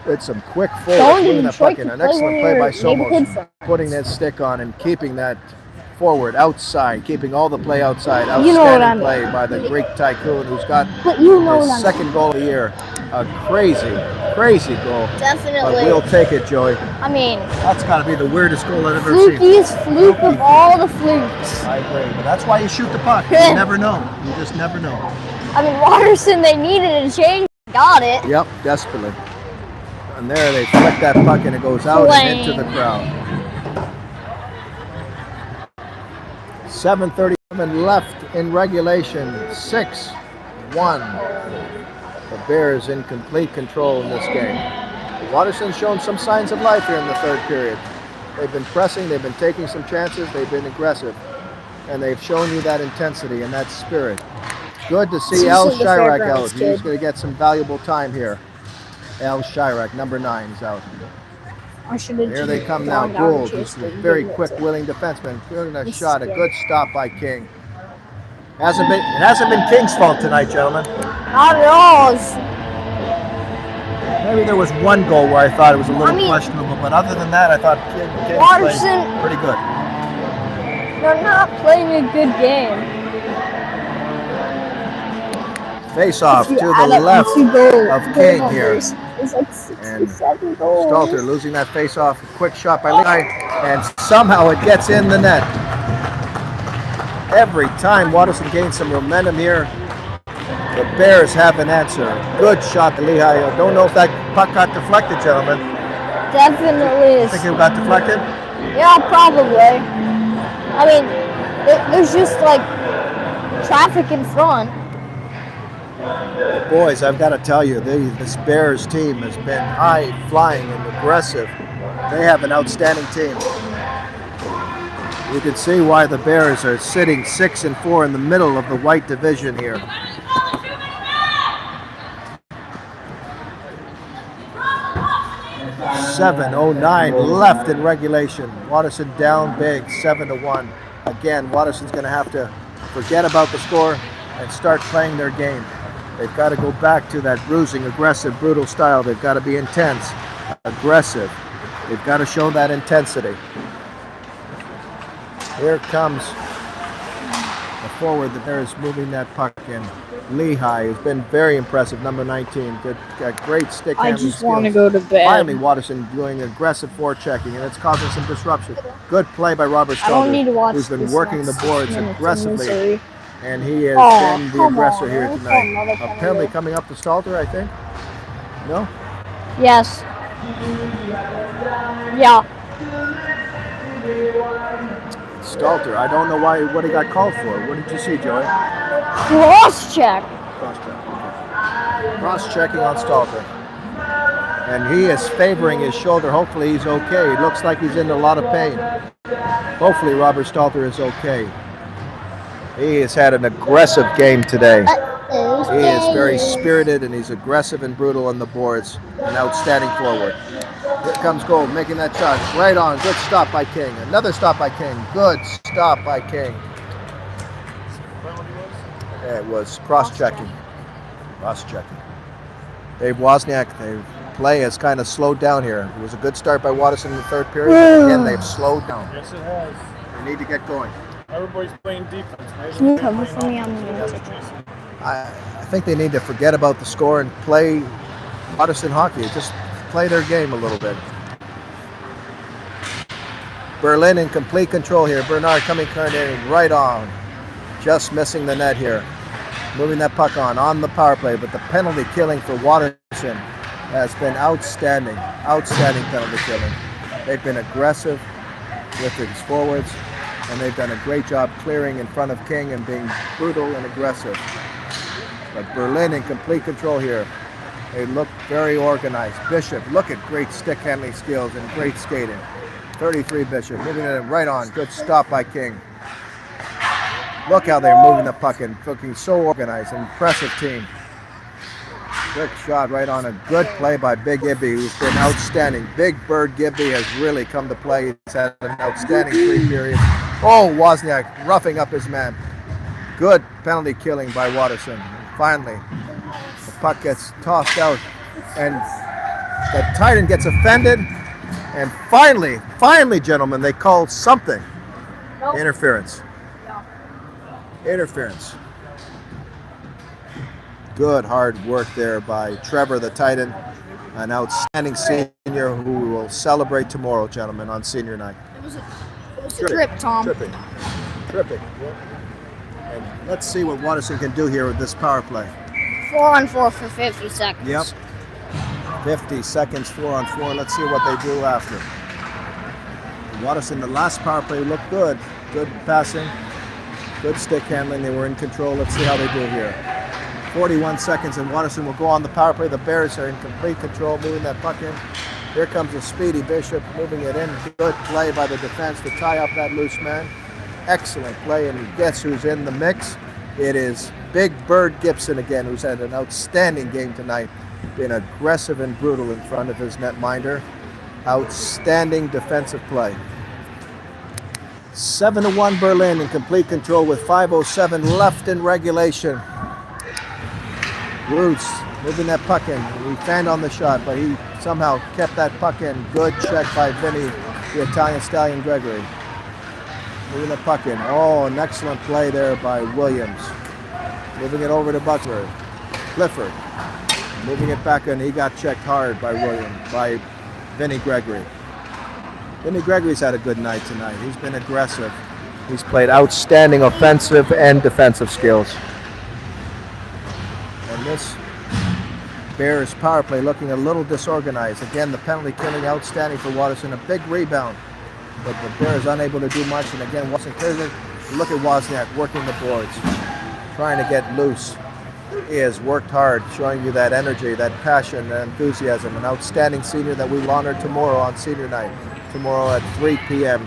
With some quick forward, moving that puck in. An excellent play by Somos, putting that stick on and keeping that forward outside, keeping all the play outside. Outstanding play by the Greek tycoon, who's got his second goal of the year. A crazy, crazy goal. Definitely. But we'll take it, Joey. I mean, That's got to be the weirdest goal I've ever seen. flukiest fluke of all the flukes. I agree, but that's why you shoot the puck. You never know. You just never know. I mean, Watterson, they needed a change. Got it. Yep, desperately. And there they flick that puck and it goes out and into the crowd. 7:37 left in regulation. 6-1. The Bears in complete control in this game. Watterson's shown some signs of life here in the third period. They've been pressing, they've been taking some chances, they've been aggressive. And they've shown you that intensity and that spirit. Good to see Al Chirac out. He's going to get some valuable time here. Al Chirac, number 9, is out. Here they come now. Gould, who's a very quick, willing defenseman. Good a shot, a good stop by King. It hasn't been King's fault tonight, gentlemen. Not at all. Maybe there was one goal where I thought it was a little questionable, but other than that, I thought King Watterson, played pretty good. they're not playing a good game. Face off to the left of King here. It's like And 67 goals. Stalter losing that face-off. Quick shot by Lehigh, and somehow it gets in the net. Every time Watterson gains some momentum here, the Bears have an answer. Good shot to Lehigh. I don't know if that puck got deflected, gentlemen. Definitely is. Think it got deflected? Yeah, probably. I mean, there's just like traffic in front. Boys, I've got to tell you, this Bears team has been high-flying and aggressive. They have an outstanding team. You can see why the Bears are sitting 6-4 in the middle of the white division here. .709 left in regulation. Watterson down big, 7-1. Again, Watterson's going to have to forget about the score and start playing their game. They've got to go back to that bruising, aggressive, brutal style. They've got to be intense, aggressive. They've got to show that intensity. Here comes the forward. The Bears moving that puck in. Lehigh has been very impressive. Number 19, got great stick handling skills. I just want to go to bed. Finally, Watterson doing aggressive forechecking, and it's causing some disruption. Good play by Robert I don't Stalter, need to watch who's been this working the next boards 6 minutes in aggressively, misery. and he has been the come aggressor on, here there's tonight. another A penalty penalty. coming up to Stalter, I think. No? Yes. Yeah. Stalter, I don't know what he got called for. What did you see, Joey? Cross check. Cross-check. Okay. Cross-checking on Stalter. And he is favoring his shoulder. Hopefully he's okay. It looks like he's in a lot of pain. Hopefully Robert Stalter is okay. He has had an aggressive game today. He is very spirited, and he's aggressive and brutal on the boards. An outstanding forward. Here comes Gold, making that shot. Right on. Good stop by King. Another stop by King. Good stop by King. It was cross-checking. Cross-checking. Dave Wozniak, their play has kind of slowed down here. It was a good start by Watterson in the third period, but again, they've slowed down. Yes, it has. They need to get going. Everybody's playing defense. Can you cover for me on the music? I think they need to forget about the score and play Watterson hockey. Just play their game a little bit. Berlin in complete control here. Bernard coming in right on. Just missing the net here. Moving that puck on the power play, but the penalty killing for Watterson has been outstanding. Outstanding penalty killing. They've been aggressive with his forwards, and they've done a great job clearing in front of King and being brutal and aggressive. But Berlin in complete control here. They look very organized. Bishop, look at great stick handling skills and great skating. 33 Bishop, moving it right on. Good stop by King. Look how they're moving the puck and looking so organized. Impressive team. Quick shot right on. A good play by Big Gibby, who's been outstanding. Big Bird Gibby has really come to play. He's had an outstanding 3 periods. Oh, Wozniak roughing up his man. Good penalty killing by Watterson. And finally, the puck gets tossed out, and the Titan gets offended. And finally, gentlemen, they called something. Nope. Interference. Interference. Good hard work there by Trevor the Titan, an outstanding senior who will celebrate tomorrow, gentlemen, on senior night. It was a trip, Tom. Tripping. And let's see what Watterson can do here with this power play. 4-on-4 for 50 seconds. Yep. 50 seconds, 4-on-4. Let's see what they do after. Watterson, the last power play looked good. Good passing, good stick handling. They were in control. Let's see how they do here. 41 seconds, and Watterson will go on the power play. The Bears are in complete control, moving that puck in. Here comes a speedy Bishop, moving it in. Good play by the defense to tie up that loose man. Excellent play, and guess who's in the mix? It is Big Bird Gibson again, who's had an outstanding game tonight. Been aggressive and brutal in front of his netminder. Outstanding defensive play. 7-1 Berlin in complete control with 5:07 left in regulation. Roots moving that puck in. He fanned on the shot, but he somehow kept that puck in. Good check by Vinny, the Italian Stallion Gregory. Moving the puck in. Oh, an excellent play there by Williams. Moving it over to Butler. Clifford. Moving it back in, he got checked hard by Vinny Gregory. Vinny Gregory's had a good night tonight. He's been aggressive. He's played outstanding offensive and defensive skills. And this Bears power play looking a little disorganized. Again, the penalty killing outstanding for Watterson. A big rebound, but the Bears unable to do much. And again, Watterson clears it. Look at Wozniak working the boards, trying to get loose. He has worked hard, showing you that energy, that passion, that enthusiasm. An outstanding senior that we will honor tomorrow on senior night. Tomorrow at 3 p.m.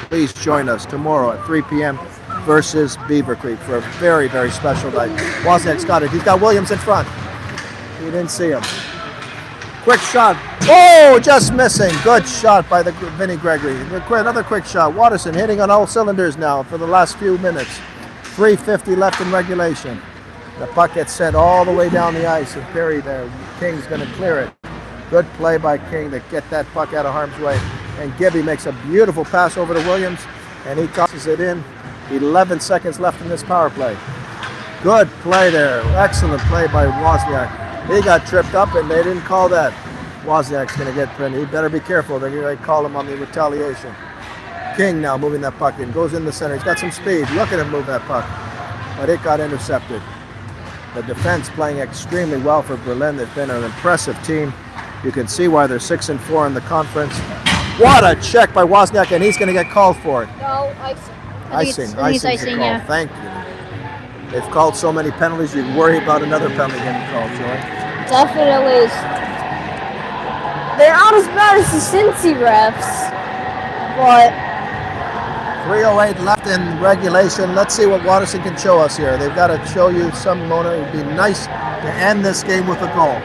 Please join us tomorrow at 3 p.m. versus Beaver Creek for a very, very special night. Wozniak's got it. He's got Williams in front. He didn't see him. Quick shot. Oh, just missing. Good shot by the Vinny Gregory. Another quick shot. Watterson hitting on all cylinders now for the last few minutes. 3:50 left in regulation. The puck gets sent all the way down the ice, and Perry there. King's going to clear it. Good play by King to get that puck out of harm's way. And Gibby makes a beautiful pass over to Williams, and he tosses it in. 11 seconds left in this power play. Good play there. Excellent play by Wozniak. He got tripped up, and they didn't call that. Wozniak's going to get pinned. He better be careful. They're going to call him on the retaliation. King now moving that puck in. Goes in the center. He's got some speed. Look at him move that puck. But it got intercepted. The defense playing extremely well for Berlin. They've been an impressive team. You can see why they're 6-4 in the conference. What a check by Wozniak, and he's going to get called for it. No, Icing. Icing, yeah. Thank you. They've called so many penalties, you worry about another penalty getting called, Joy. Definitely. They're not as bad as the Cincy refs, but 3:08 left in regulation. Let's see what Watterson can show us here. They've got to show you some moment. It would be nice to end this game with a goal.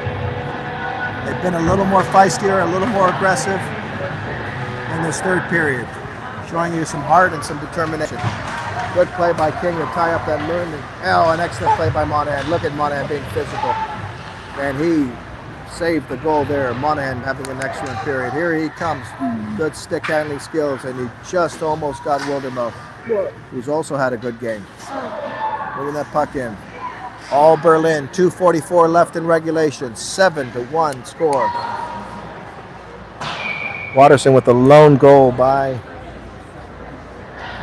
They've been a little more feistier, a little more aggressive in this third period, showing you some heart and some determination. Good play by King to tie up that moon. Oh, an excellent play by Monahan. Look at Monahan being physical. And he saved the goal there. Monahan having an excellent period. Here he comes. Good stick handling skills, and he just almost got Wildermuth, who's also had a good game. Moving that puck in. All Berlin, 2:44 left in regulation. 7-1 score. Watterson with the lone goal by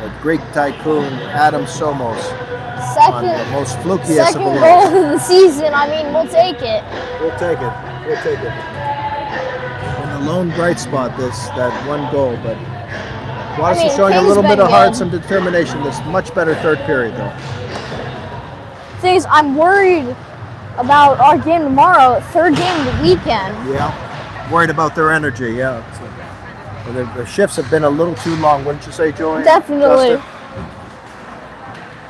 the Greek tycoon Adam Somos. On the most flukiest of the second goal of the season. I mean, we'll take it. We'll take it. We'll take it. And the lone bright spot, that one goal, but Watterson showing a little bit of heart, some determination. This much better third period, though. Thing is, I'm worried about our game tomorrow, third game of the weekend. Yeah, worried about their energy. Yeah, the shifts have been a little too long, wouldn't you say, Joey? Definitely. Justin?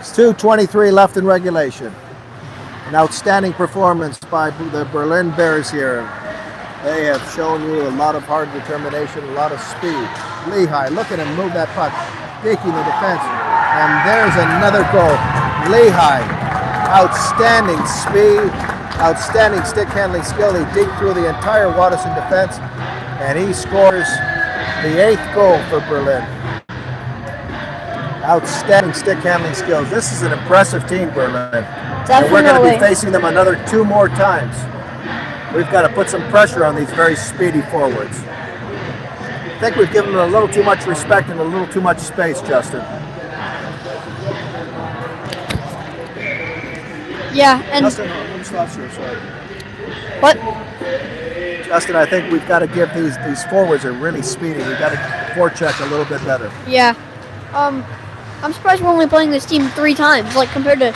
It's 2:23 left in regulation. An outstanding performance by the Berlin Bears here. They have shown you a lot of hard determination, a lot of speed. Lehigh, look at him move that puck, taking the defense, and there's another goal. Lehigh, outstanding speed, outstanding stick handling skill. He digged through the entire Watterson defense, and he scores the 8th goal for Berlin. Outstanding stick handling skills. This is an impressive team, Berlin. Definitely. And we're going to be facing them another 2 more times. We've got to put some pressure on these very speedy forwards. I think we've given them a little too much respect and a little too much space, Justin. Yeah, and Justin, what's last year, sorry. what? Justin, I think we've got to give these forwards are really speedy. We've got to forecheck a little bit better. Yeah. I'm surprised we're only playing this team 3 times, like compared to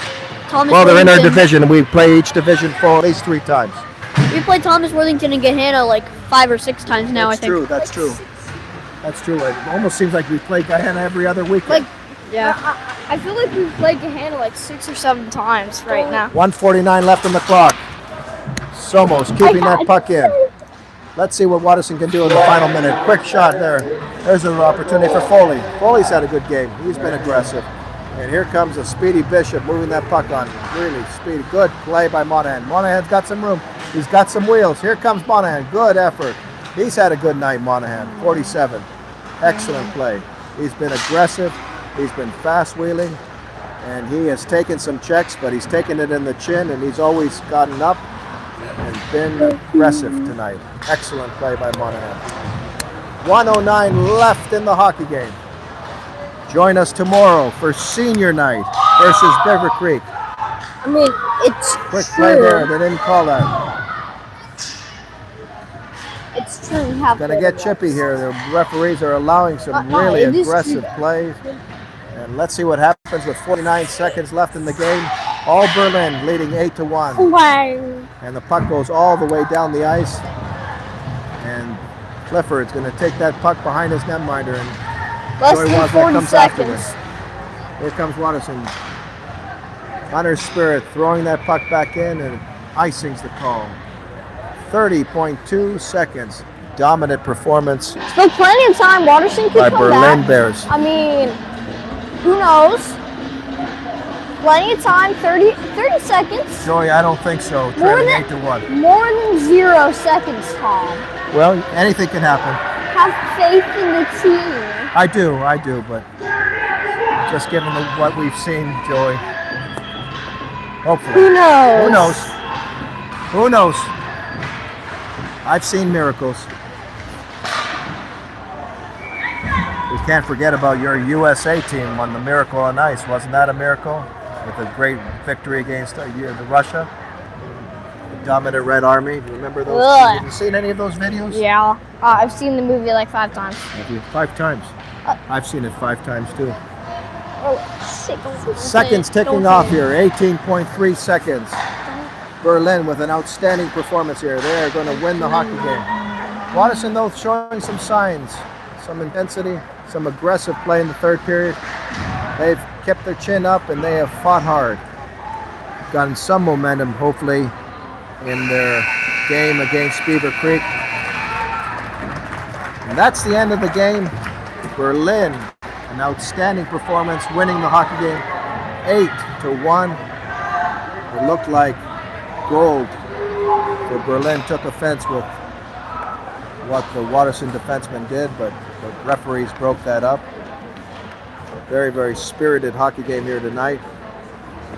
Thomas. Well, they're in our Worthington. division. We play each division for at least 3 times. We played Thomas Worthington and Gahanna like 5 or 6 times now. That's I think. true. That's true. That's true. It almost seems like we play Guyana every other weekend. Like, yeah. I feel like we've played Gahanna like 6 or 7 times right now. 1:49 left on the clock. Somos keeping that puck in. Let's see what Watterson can do in the final minute. Quick shot there. There's an opportunity for Foley. Foley's had a good game. He's been aggressive. And here comes a speedy Bishop moving that puck on. Really speedy. Good play by Monahan. Monahan's got some room. He's got some wheels. Here comes Monahan. Good effort. He's had a good night, Monahan. 47. Excellent play. He's been aggressive. He's been fast wheeling. And he has taken some checks, but he's taken it in the chin, and he's always gotten up. been aggressive tonight. Excellent play by Monahan. 1:09 left in the hockey game. Join us tomorrow for senior night versus Beaver Creek. I mean, it's Quick true. play there. They didn't call that. It's true. We have Gonna get chippy here. The referees are allowing some really it is aggressive true. plays. And let's see what happens with 49 seconds left in the game. All Berlin leading 8-1. Wow. And the puck goes all the way down the ice. And Clifford's going to take that puck behind his netminder. And Less Joey than Wasner 40 comes after seconds. this. Here comes Watterson. Hunter Spirit throwing that puck back in, and icing's the call. 30.2 seconds. Dominant performance Still plenty of time. Watterson could by come Berlin back. Bears. I mean, who knows? Plenty of time. 30 seconds. Joey, I don't think so. More Trailing than- 8-1. More than 0 seconds, Tom. Well, anything can happen. Have faith in the team. I do, but just given what we've seen, Joey. Hopefully. Who knows? Who knows? Who knows? I've seen miracles. We can't forget about your USA team on the Miracle on Ice. Wasn't that a miracle? With a great victory against the Russia. The dominant Red Army. Do you remember those? Ugh. Have you seen any of those videos? Yeah. I've seen the movie like 5 times. Have you? 5 times. I've seen it 5 times too. Oh, 6. Seconds ticking off here. 18.3 seconds. Berlin with an outstanding performance here. They are going to win the hockey game. Watterson, though, showing some signs, some intensity, some aggressive play in the third period. They've kept their chin up and they have fought hard. Gotten some momentum, hopefully, in their game against Beaver Creek. And that's the end of the game. Berlin, an outstanding performance, winning the hockey game 8-1. It looked like gold for Berlin. Took offense with what the Watterson defenseman did, but the referees broke that up. Very, very spirited hockey game here tonight.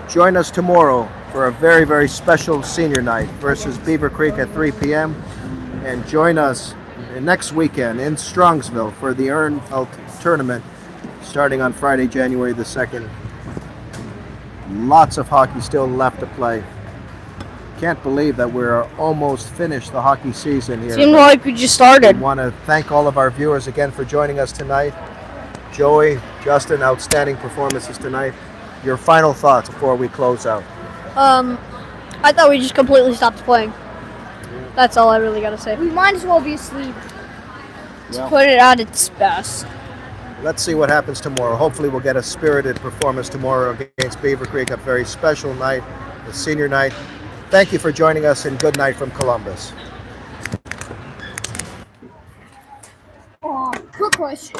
Join us tomorrow for a very, very special senior night versus Beaver Creek at 3 p.m. And join us next weekend in Strongsville for the Earnfelt tournament starting on Friday, January the 2nd. Lots of hockey still left to play. Can't believe that we're almost finished the hockey season here. Seemed like we just started. We want to thank all of our viewers again for joining us tonight. Joey, Justin, outstanding performances tonight. Your final thoughts before we close out. I thought we just completely stopped playing. That's all I really gotta say. We might as well be asleep. Well, Put it at its best. let's see what happens tomorrow. Hopefully we'll get a spirited performance tomorrow against Beaver Creek, a very special night, the senior night. Thank you for joining us, and good night from Columbus. Quick question.